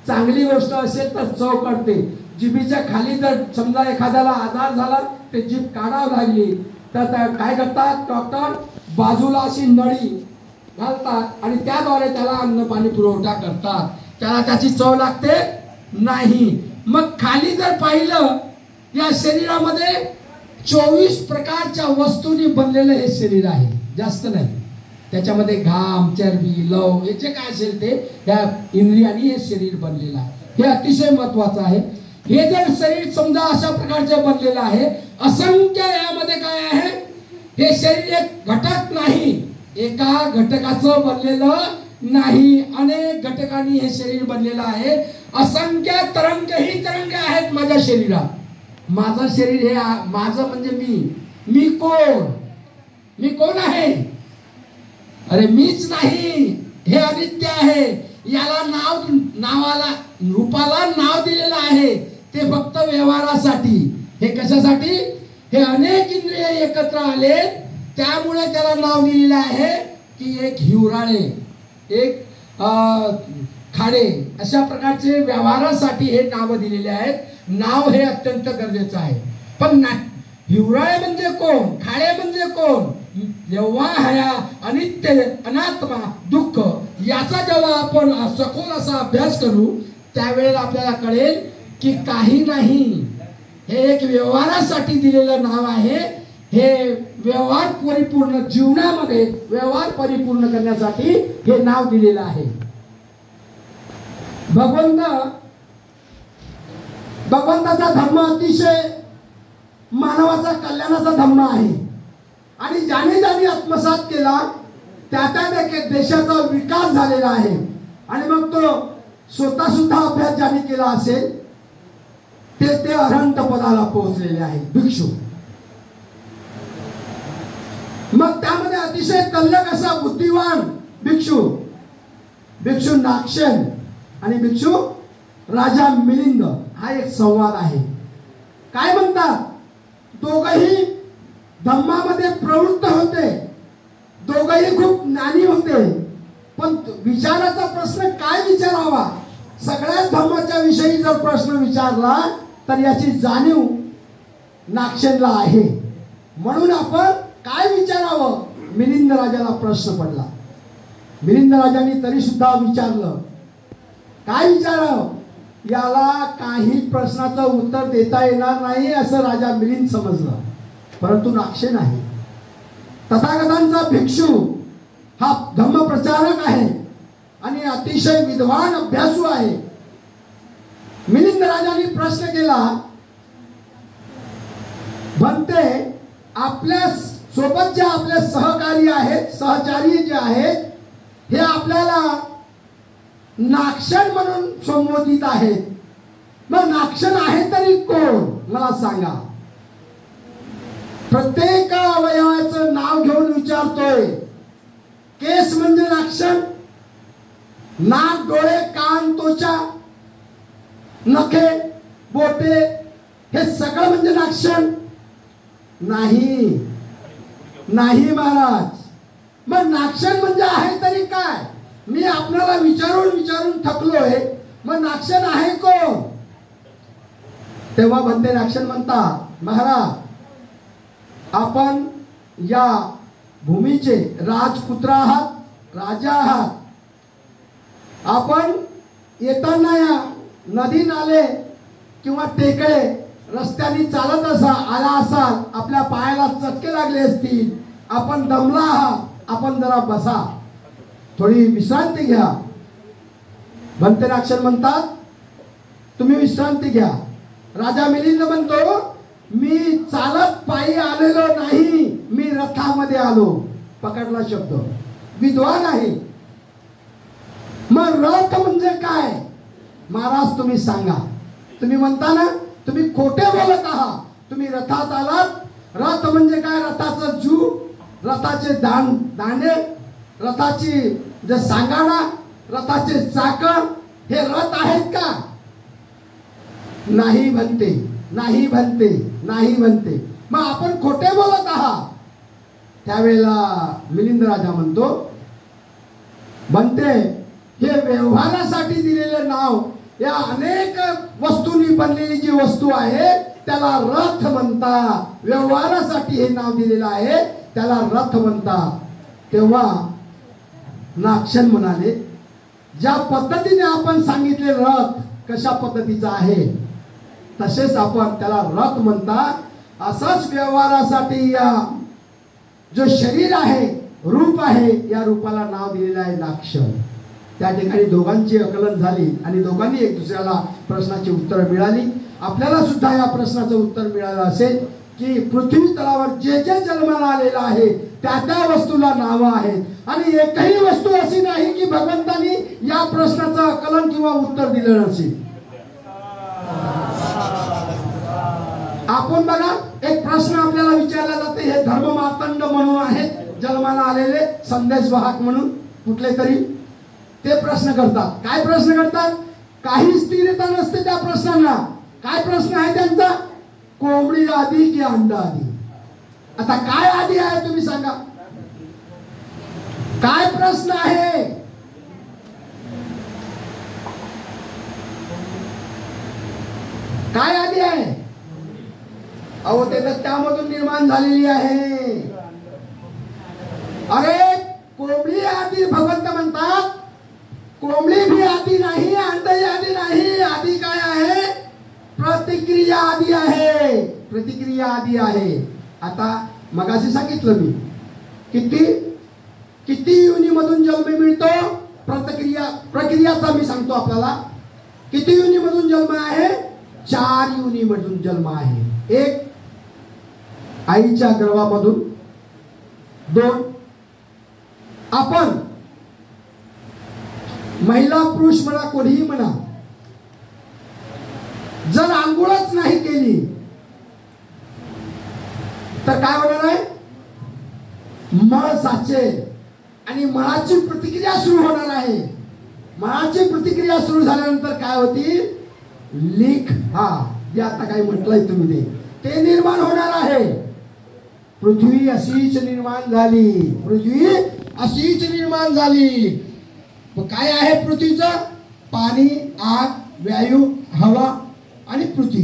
चांगली गोष्ट असेल तर चव कळते. जिभीच्या खाली जर समजा एखाद्याला आजार झाला, ते जीभ काढावं लागली तर काय करतात डॉक्टर? बाजूला अशी नळी घालतात आणि त्याद्वारे त्याला अन्न पाणी पुरवठा करतात. त्याला त्याची चव लागते नाही. मग खाली जर पाहिलं, या शरीरामध्ये 24 प्रकारच्या वस्तूंनी बनलेलं हे शरीर आहे, जास्त नाही. त्याच्यामध्ये घाम, चरबी, लव, हे जे काय असेल ते या इंद्रियांनी हे शरीर बनलेलं आहे. हे अतिशय महत्वाचं आहे. हे जर शरीर समजा अशा प्रकारचे बनलेलं आहे, असंख्य यामध्ये काय आहे? हे शरीर एक घटक नाही, एका घटकाचं बनलेलं नाही, अनेक घटकांनी हे शरीर बनलेलं आहे. असंख्य तरंग आहेत माझ्या शरीरात. माझं शरीर हे माझं म्हणजे मी कोण आहे? अरे मीच नाही, हे अनित्य आहे. याला रूपाला नाव दिलेलं आहे, ते फक्त व्यवहारासाठी. हे कशासाठी? हे अनेक इंद्रिय एकत्र आले त्यामुळे त्याला नाव दिलेलं आहे की एक हिवराळे, एक खाडे, अशा प्रकारचे व्यवहारासाठी हे नाव दिलेले आहेत. नाव हे अत्यंत गरजेचं आहे. पण हिवराळे म्हणजे कोण? खाडे म्हणजे कोण? जेव्हा हा अनित्य, अनात्मा, दुःख याचा जेव्हा आपण सखोल असा अभ्यास करू त्यावेळेला आपल्याला कळेल की काही नाही, हे एक व्यवहारासाठी दिलेलं नाव आहे. हे व्यवहार परिपूर्ण जीवनामध्ये व्यवहार परिपूर्ण करण्यासाठी हे नाव दिलेलं आहे. भगवंताचा धर्म अतिशय मानवाचा कल्याणाचा धर्म आहे आणि ज्याने आत्मसात केला त्या देशाचा विकास झालेला आहे. आणि मग तो स्वतः सुद्धा अभ्यास ज्याने केला असेल ते अरहंत पदाला पोहोचलेले आहे, भिक्षू. मग त्यामध्ये अतिशय तल्लख असा बुद्धिवान भिक्षू नागसेन आणि भिक्षू राजा मिलिंद हा एक संवाद आहे. काय म्हणतात? दोघही धम्मामध्ये प्रवृत्त होते, दोघही खूप ज्ञानी होते. पण विचाराचा प्रश्न काय विचारावा? सगळ्याच धर्माच्या विषयी जर प्रश्न विचारला तर याची जाणीव नागसेनला आहे. म्हणून आपण काय विचारावं, मिलिंद राजाला प्रश्न पडला. मिलिंद राजांनी तरी सुद्धा विचारलं. काय विचारावं, याला काही प्रश्नाचं उत्तर देता येणार नाही असं राजा मिलिंद समजलं. परंतु नागसेन आहे, तथागतांचा भिक्षू, हा धर्मप्रचारक आहे आणि अतिशय विद्वान अभ्यासू आहे. मिलिंद राजांनी प्रश्न केला, म्हणते आपल्या सोबत जे आपले सहकारी आहेत, सहचारी जे आहेत, हे आपल्याला नागसेन म्हणून संबोधित आहेत. मग नागसेन आहे तरी कोण मला सांगा. प्रत्येक अवयवाचं नाव घेऊन विचारतोय. केस म्हणजे नागसेन, नाक, डोळे, कान, त्वचा, नखे, बोटे हे सगळं म्हणजे नागसेन नाही. नाही महाराज. मग नागसेन म्हणजे आहे तरी काय. मी आपल्याला विचारून विचारून थकलोय. मग नागसेन आहे कोण. तेव्हा म्हणते नागसेन म्हणतात, महाराज आपण या भूमीचे राजपुत्र आहात, राजा आहात. आपण येताना या नदी नाले किंवा टेकडे रस्त्याने चालत आला असाल, आपल्या पायाला चटके लागले असतील, आपण दमला आहात, आपण जरा बसा, थोडी विश्रांती घ्या. म्हणते नागसेन म्हणतात, तुम्ही विश्रांती घ्या. राजा मिलिंद म्हणतो, मी चालत पायी आलेलो नाही, मी रथामध्ये आलो. पकडला शब्द. विद्वान आहे. मग रथ म्हणजे काय महाराज तुम्ही सांगा. तुम्ही म्हणता ना, तुम्ही खोटे बोलत आहात. तुम्ही रथात आलात. रथ म्हणजे काय, रथाचं जू, रथाचे दांडे, रथाची जे सांगाडा, रथाचे चाकं, हे रथ आहेत का. नाही म्हणते, नाही म्हणते, नाही म्हणते. मग आपण खोटे बोलत आहात. त्यावेळेला मिलिंद राजा म्हणते हे व्यवहारासाठी दिलेले नाव, या अनेक वस्तूंनी बनलेली जी वस्तू आहे त्याला रथ म्हणतात. व्यवहारासाठी हे नाव दिलेलं आहे, त्याला रथ म्हणतात. तेव्हा नागसेन म्हणाले, ज्या पद्धतीने आपण सांगितले रथ कशा पद्धतीचा आहे, तसेच आपण त्याला रथ म्हणतात. असंच व्यवहारासाठी या जो शरीर आहे, रूप आहे, या रूपाला नाव दिलेलं आहे नागसेन. त्या ठिकाणी दोघांची आकलन झाली आणि दोघांनी एक दुसऱ्याला प्रश्नाची उत्तर मिळाली. आपल्याला सुद्धा या प्रश्नाचं उत्तर मिळालं असेल की पृथ्वी तलावर जे जे जन्माला आलेला आहे त्या त्या वस्तूला नावं आहेत आणि एकही वस्तू अशी नाही की भगवंतांनी या प्रश्नाचं आकलन किंवा उत्तर दिलं नसेल. आपण बघा, एक प्रश्न आपल्याला विचारला जाते, हे धर्ममार्तंड म्हणून आहेत जन्माला आलेले संदेशवाहक म्हणून कुठले तरी, ते प्रश्न करतात. काय प्रश्न करतात. काही स्थिरता नसते त्या प्रश्नांना. काय प्रश्न आहे त्यांचा, कोंबडी आधी की अंडा आधी. आता काय आधी आहे तुम्ही सांगा. काय प्रश्न आहे. काय आधी आहे. अहो ते तर त्यामधून निर्माण झालेली आहे. अरे कोंबडी आधी भगवंत म्हणतात. कोंबडी भी आधी नाही, अंडही आधी नाही. आधी काय आहे, प्रतिक्रिया आधी आहे. प्रतिक्रिया आधी आहे. आता मगाशी सांगितलं मी, किती योनीमधून जन्म मिळतो. प्रक्रियाचा मी सांगतो आपल्याला. किती योनीमधून जन्म आहे, 4 योनीमधून जन्म आहे. एक आईच्या गर्भामधून, 2 आपण महिला पुरुष म्हणा, कोणीही म्हणा, जर आंघोळच नाही केली तर काय होणार आहे, मळ साचेल आणि मळाची प्रतिक्रिया सुरू होणार आहे. मळाची प्रतिक्रिया सुरू झाल्यानंतर काय होती, लीक, हा जे आता काही म्हटलंय तुम्ही ते निर्माण होणार आहे. पृथ्वी अशीच निर्माण झाली. पृथ्वी अशीच निर्माण झाली. काय आहे पृथ्वीचं, पाणी, आग, वायू, हवा आणि पृथ्वी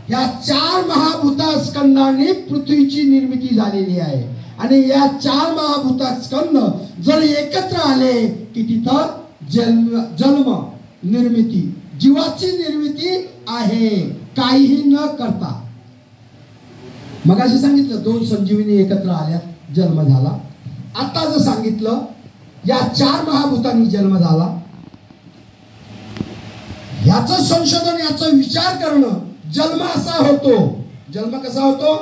या 4 महाभूतास्कंदांनी पृथ्वीची निर्मिती झालेली आहे. आणि या 4 महाभूतास्कंद जर एकत्र आले की तिथं जन्म निर्मिती, जीवाची निर्मिती आहे, काहीही न करता. मगाशी सांगितलं 2 संजीवनी एकत्र आल्या, जन्म झाला. आता जर सांगितलं या 4 महाभूतांनी जन्म झाला. याचं संशोधन, याचा विचार करणं. जन्म असा होतो, जन्म कसा होतो?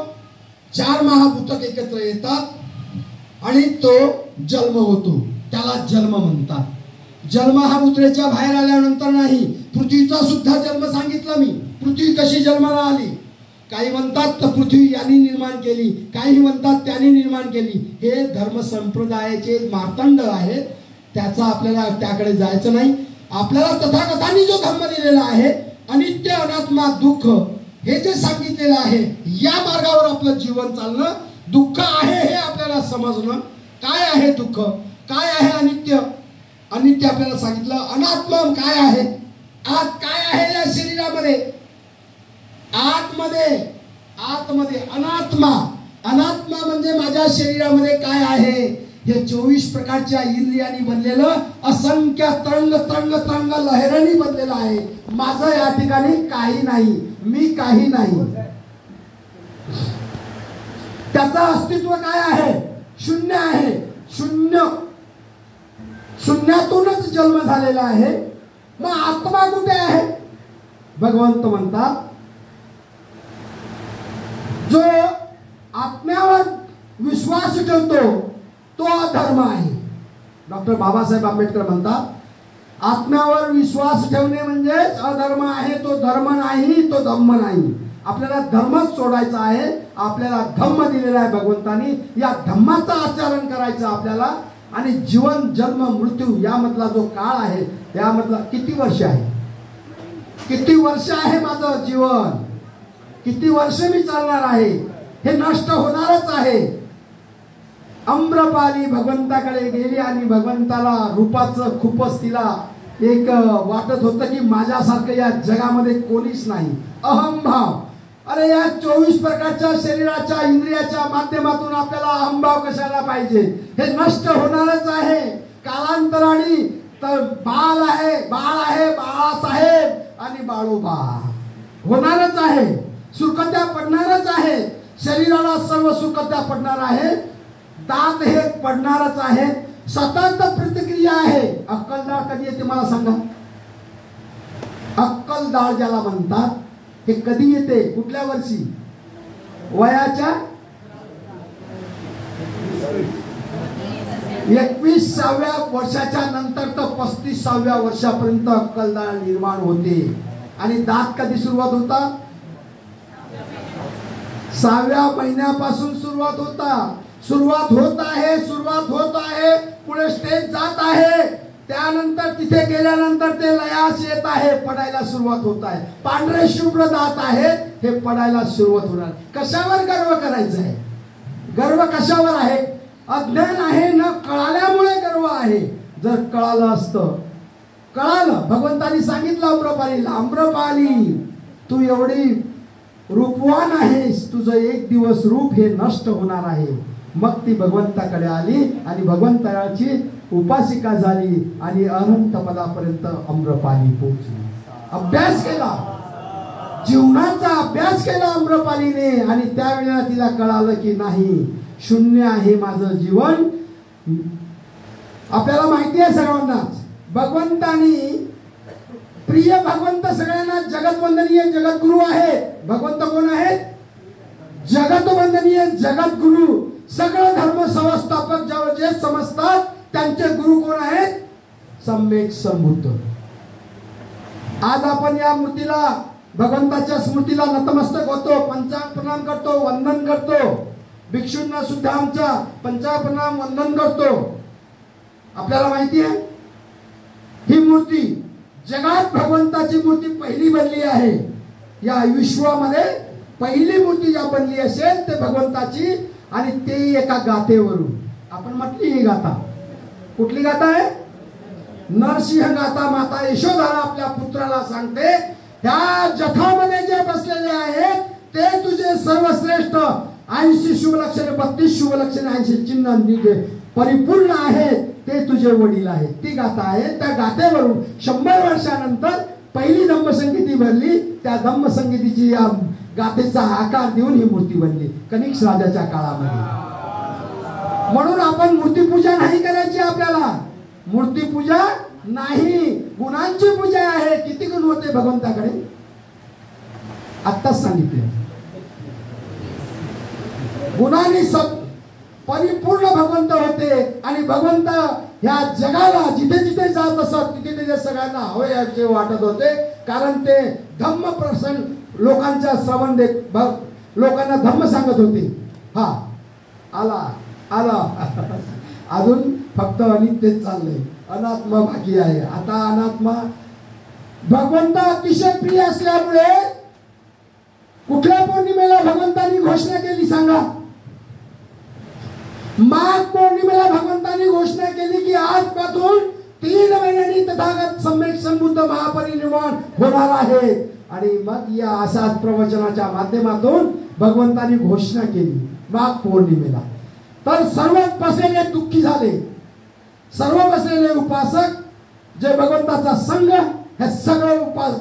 4 महाभूत एकत्र येतात आणि तो जन्म होतो, त्याला जन्म म्हणतात. जन्म हा मुद्रेच्या बाहेर आल्यानंतर नाही. पृथ्वीचा सुद्धा जन्म सांगितला मी. पृथ्वी कशी जन्माला आली? काही म्हणतात तर पृथ्वी यांनी निर्माण केली, काही म्हणतात त्यांनी निर्माण केली. हे धर्म संप्रदायाचे मार्तंड आहेत, त्याचा आपल्याला त्याकडे जायचं नाही. आपल्याला तथागतांनी जो धर्म दिलेला आहे, अनित्य, अनात्मा, दुःख, हे जे सांगितलेलं आहे, या मार्गावर आपलं जीवन चालणं. दुःख आहे हे आपल्याला समजणं. काय आहे दुःख? काय आहे अनित्य? अनित्य आपल्याला सांगितलं. अनात्मा काय आहे? आत काय आहे या शरीरामध्ये? आतमध्ये अनात्मा. अनात्मा म्हणजे माझ्या शरीरामध्ये काय आहे? हे 24 प्रकारच्या इंद्रियांनी बनलेलं असंख्य तरंग लहरांनी बनलेलं आहे. माझं या ठिकाणी काही नाही, मी काही नाही. त्याचं अस्तित्व काय आहे? शून्य आहे. शून्यातूनच जन्म झालेला आहे. मग आत्मा कुठे आहे? भगवंत म्हणतात, जो आत्म्यावर विश्वास ठेवतो तो अधर्म आहे. डॉक्टर बाबासाहेब आंबेडकर म्हणतात, आत्म्यावर विश्वास ठेवणे म्हणजेच अधर्म आहे. तो धर्म नाही, तो धम्म नाही. आपल्याला धर्मच सोडायचा आहे. आपल्याला धम्म दिलेला आहे भगवंतानी. या धम्माचं आचरण करायचं आपल्याला. आणि जीवन, जन्म, मृत्यू यामधला जो काळ आहे, यामधला किती वर्ष आहे? किती वर्ष आहे माझं जीवन? किती वर्ष मी चालणार आहे? हे नष्ट होणारच आहे. आम्रपाली भगवंताकडे गेली आणि भगवंताला रूपाचं खूपच तिला एक वाटत होतं की माझ्यासारखं या जगामध्ये कोणीच नाही. अहंभाव. अरे या 24 प्रकारच्या शरीराच्या, इंद्रियाच्या माध्यमातून आपल्याला अहंभाव कशाला पाहिजे? हे नष्ट होणारच आहे. कालांतराने तर बाळ आहे, बाळासाहेब आणि बाळोबा होणारच आहे. सुरकत्या पडणारच आहे. शरीराला सर्व सुरकत्या पडणार आहे. दात हे पडणारच आहे. सतत प्रतिक्रिया आहे. अक्कलदाळ कधी येते मला सांगा? अक्कलदाळ ज्याला म्हणतात, हे कधी येते? कुठल्या वर्षी? वयाच्या 21व्या वर्षाच्या नंतर तर 35व्या वर्षापर्यंत अक्कलदाळ निर्माण होते. आणि दात कधी सुरुवात होता? 6व्या महिन्यापासून सुरुवात होता. सुरुवात होत आहे. पुढे स्टेज जात आहे. त्यानंतर तिथे गेल्यानंतर ते लयास येत आहे, पडायला सुरुवात होत आहे. पांढरे शुभ्र दात आहे, हे पडायला सुरुवात होणार. कशावर गर्व करायचा आहे? गर्व कशावर आहे? अज्ञान आहे, न कळाल्यामुळे गर्व आहे. जर कळालं असतं, कळालं, भगवंतानी सांगितलं आम्रपालीला, आम्रपाली तू एवढी रूपवान आहेस, तुझं एक दिवस रूप हे नष्ट होणार आहे. मग ती भगवंताकडे आली आणि भगवंताची उपासिका झाली आणि अनंत पदापर्यंत आम्रपाली पोहोचली. अभ्यास केला, जीवनाचा अभ्यास केला आम्रपालीने. आणि त्यावेळेला तिला कळालं की नाही, शून्य आहे माझं जीवन. आपल्याला माहिती आहे सगळ्यांनाच, भगवंतानी, प्रिय भगवंत सगळ्यांना जगतवंदनीय जगद्गुरु आहेत. भगवंत कोण आहेत? जगतवंदनीय जगद्गुरु. सगळं धर्म संस्थापक जे समजतात त्यांचे गुरु कोण आहेत? सम्यक संबुद्ध. आज आपण या मूर्तीला, भगवंताच्या स्मृतीला नतमस्तक होतो, पंचांग प्रणाम करतो, वंदन करतो. भिक्षूंना सुद्धा आमच्या पंचांग प्रणाम वंदन करतो. आपल्याला माहिती आहे, ही मूर्ती जगात भगवंताची मूर्ती पहिली बनली आहे. या विश्वामध्ये पहिली मूर्ती ज्या बनली असेल ते भगवंताची, आणि ते एका गाथेवरून. आपण म्हटली ही गाथा. कुठली गाथा आहे? नरसिंह गाथा माता यशोधरा आपल्या पुत्राला सांगते, ह्या जठामध्ये जे बसलेले आहेत ते तुझे सर्वश्रेष्ठ 80 शुभलक्षणे 32 शुभलक्षणे 80 चिन्ह परिपूर्ण आहेत, ते तुझे वडील आहेत. ती गाथा आहे. त्या गाथेवरून 100 वर्षानंतर पहिली धम्मसंगीती भरली. त्या धम्मसंगीतीची या गाथेचा आकार देऊन ही मूर्ती बनली कनिष्क राजाच्या काळामध्ये. म्हणून आपण मूर्तीपूजा नाही करायची. आपल्याला मूर्तीपूजा नाही, गुणांची पूजा आहे. किती गुण होते भगवंताकडे आत्ताच सांगितले. गुणांनी परिपूर्ण भगवंत होते आणि भगवंत ह्या जगाला जिथे जिथे जात असत तिथे तिथे सगळ्यांना हवे वाटत होते. कारण ते धम्म प्रसंग लोकांच्या श्रवण देत लोकांना धम्म सांगत होते. हा आला आला अजून फक्त अनित्यच चाललंय, अनात्मा बाकी आहे. आता अनात्मा भगवंत अतिशय प्रिय असल्यामुळे कुठल्या पौर्णिमेला भगवंतांनी घोषणा केली सांगा? माघ पौर्णिमेला भगवंतांनी घोषणा केली की आजपासून 3 महिन्यांनी तथागत सम्यक संबुद्ध महापरिनिर्वाण होणार आहे. आणि मग या अशाच प्रवचनाच्या माध्यमातून भगवंतांनी घोषणा केली माघ पौर्णिमेला. तर सर्व बसलेले दुःखी झाले. सर्व बसलेले उपासक जे भगवंताचा संघ हे सगळे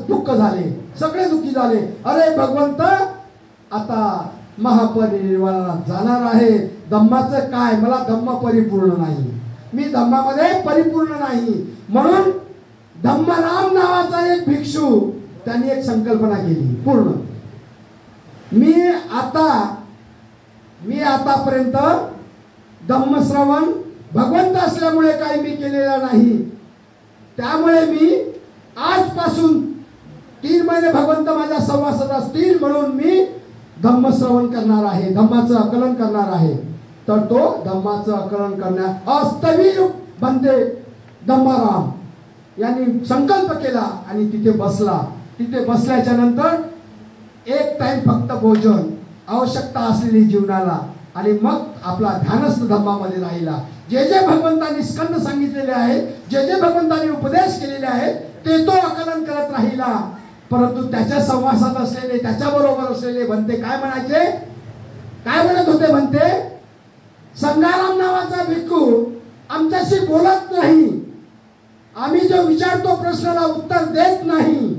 दुःख झाले, सगळे दुःखी झाले. अरे भगवंत आता महापरिनिर्वाणाला जाणार आहे. धम्माचं काय, मला धम्म परिपूर्ण नाही, मी धम्मामध्ये परिपूर्ण नाही. म्हणून धम्मराम नावाचा एक भिक्षू त्यांनी एक संकल्पना केली पूर्ण. मी आतापर्यंत धम्मश्रवण भगवंत असल्यामुळे काही मी केलेला नाही. त्यामुळे मी आजपासून 3 महिने भगवंत माझ्या सहवासात असतील म्हणून मी धम्मश्रवण करणार आहे, धम्माचं आकलन करणार आहे. तर तो धम्माचं आकलन करण्यात अस्तवीर बनते धम्माराम यांनी संकल्प केला आणि तिथे बसला. तिथे बसल्याच्या नंतर एक टाइम फक्त भोजन आवश्यकता असलेली जीवनाला आणि मग आपला ध्यानस्थ धम्मामध्ये राहिला. जे जे भगवंतांनी स्कंद सांगितलेले आहेत, जे जे भगवंतांनी उपदेश केलेले आहेत ते तो आकलन करत राहिला. परंतु त्याच्या सहवासात असलेले, त्याच्या बरोबर असलेले भंते काय म्हणायचे, काय म्हणत होते भंते? संगाराम नावाचा भिक्खू आमच्याशी बोलत नाही, आम्ही जो विचारतो प्रश्नाला उत्तर देत नाही,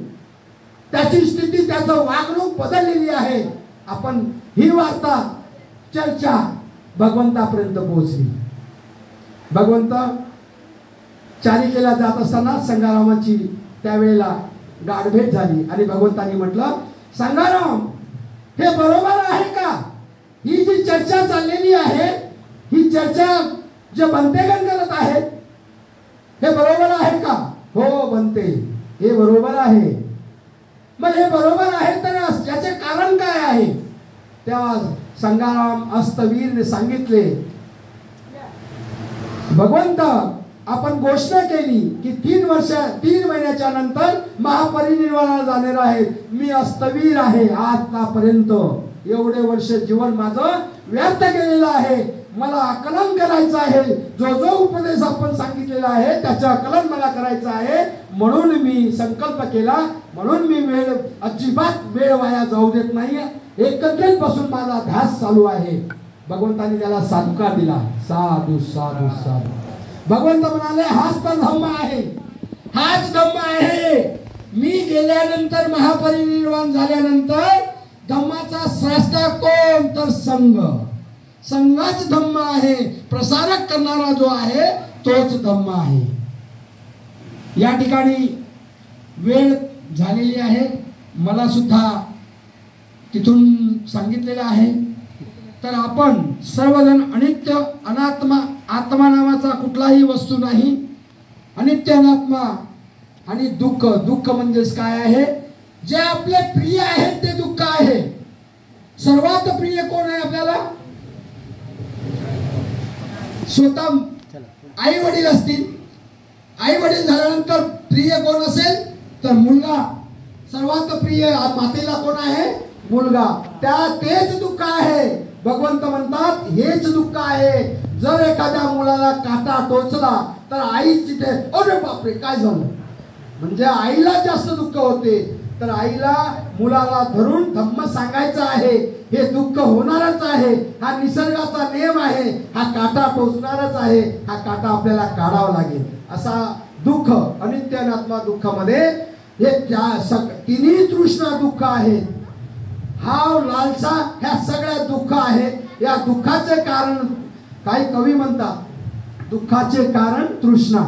त्याची स्थिती, त्याचं वागणूक बदललेली आहे. आपण ही वार्ता चर्चा भगवंतापर्यंत पोहोचली. भगवंत चारिकेला जात असताना संगारामाची त्यावेळेला गाठभेट झाली आणि भगवंतांनी म्हटलं, संगाराम हे बरोबर आहे का? ही जी चर्चा चाललेली आहे, ही चर्चा जे बनतेगण करत आहेत हे बरोबर आहे का? हो बनते, हे बरोबर आहे. मग हे बरोबर आहे तर याचे कारण काय आहे? तेव्हा संगाराम अस्तवीरने सांगितले, भगवंत आपण घोषणा केली की 3 महिन्याच्या नंतर महापरिनिर्वाणाला जाणार आहे. मी अस्तवीर आहे, आतापर्यंत एवढे वर्ष जीवन माझं व्यर्थ केलेलं आहे. मला आकलन करायचं आहे. जो जो उपदेश आपण सांगितलेला आहे त्याचं आकलन मला करायचं आहे. म्हणून मी संकल्प केला, म्हणून मी अजिबात वेळ वाया जाऊ देत नाही. एकत्रित बसून माझा ध्यास चालू आहे. भगवंतांनी त्याला साधुकार दिला. साधू साधू साधू. भगवंत म्हणाले, हाच तर धम्म आहे, हाच धम्म आहे. मी गेल्यानंतर, महापरिनिर्वाण झाल्यानंतर धम्माचा स्रष्टा कोण? तर संघ. संघाच धम्म आहे. प्रसारक करणारा जो आहे तोच धम्म आहे. या ठिकाणी वेळ झालेली आहे. मला सुद्धा तिथून सांगितलेलं आहे. तर आपण सर्वजण अनित्य अनात्मा, आत्मा नावाचा कुठलाही वस्तू नाही, अनित्य अनात्मा आणि दुःख. दुःख म्हणजेच काय आहे? जे आपले प्रिय आहेत ते दुःख आहे. सर्वात प्रिय कोण आहे आपल्याला? स्वतः आई वडील असतील. आई वडील झाल्यानंतर प्रिय कोण असेल? तर मुलगा. सर्वात प्रिय मातेला कोण आहे? मुलगा. तेच दुःख आहे. भगवंत म्हणतात हेच दुःख आहे. जर एखाद्या मुलाला काटा टोचला तर आईच तिथे अरे बापरे काय झालं, म्हणजे आईला जास्त दुःख होते. तर आईला मुलाला धरून धम्म सांगायचं आहे, हे दुःख होणारच आहे, हा निसर्गाचा नियम आहे, हा काटा टोचणारच आहे, हा काटा आपल्याला काढावा लागेल. असा दुःख अनित्य अनात्मा दुःखामध्ये हे तिन्ही तृष्णा दुःख आहेत. हाव लालसा ह्या सगळ्या दुःख आहेत. या दुःखाचे कारण काही कवी म्हणतात दुःखाचे कारण तृष्णा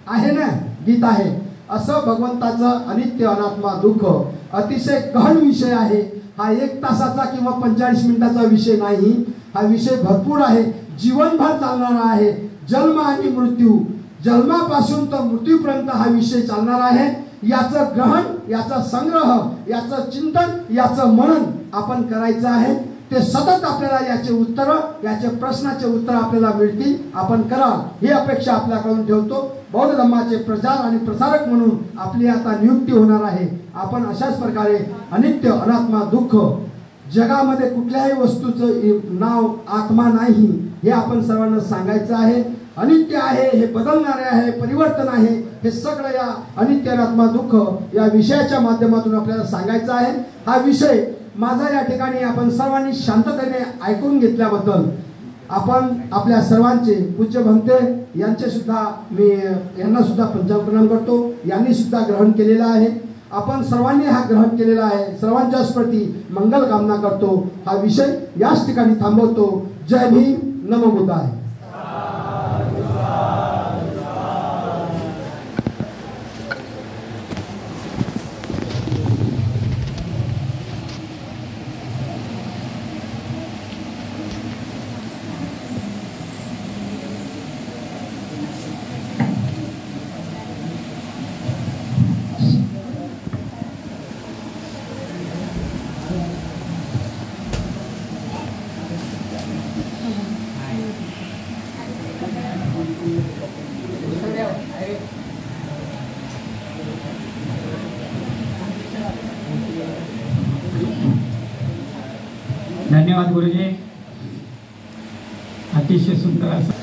आहे ना, गीत आहे. असं भगवंताचं अनित्य अनात्मा दुःख अतिशय गहन विषय आहे. हा 1 तासाचा किंवा 45 मिनिटाचा विषय नाही, हा विषय भरपूर आहे, जीवनभर चालणारा आहे. जन्म आणि मृत्यू, जन्मापासून तर मृत्यूपर्यंत हा विषय चालणार आहे. याचं ग्रहण, याचा संग्रह, याचं चिंतन, याचं मनन आपण करायचं आहे. ते सतत आपल्याला याचे उत्तर, याचे प्रश्नाचे उत्तर आपल्याला मिळतील, आपण कराल ही अपेक्षा आपल्याकडून ठेवतो. बौद्ध धर्माचे प्रचार आणि प्रसारक म्हणून आपली आता नियुक्ती होणार आहे. आपण अशाच प्रकारे अनित्य अनात्मा दुःख, जगामध्ये कुठल्याही वस्तूचं नाव आत्मा नाही हे आपण सर्वांना सांगायचं आहे. अनित्य आहे, हे बदलणारे आहे, परिवर्तन आहे, हे सगळं या अनित्य अनात्मा दुःख या विषयाच्या माध्यमातून आपल्याला सांगायचं आहे. हा विषय माझा या ठिकाणी आपण सर्वांनी शांततेने ऐकून घेतल्याबद्दल आपण आपल्या सर्वांचे पूज्य भंते यांचे सुद्धा मी यांना सुद्धा पंचांग प्रणाम करतो. यांनी सुद्धा ग्रहण केलेला आहे. आपण सर्वांनी हा ग्रहण केलेला आहे. सर्वांच्या प्रती मंगल कामना करतो. हा विषय याच ठिकाणी थांबवतो. जय भीम, नमो बुद्धाय. धन्यवाद गुरुजी, अतिशय सुंदर असं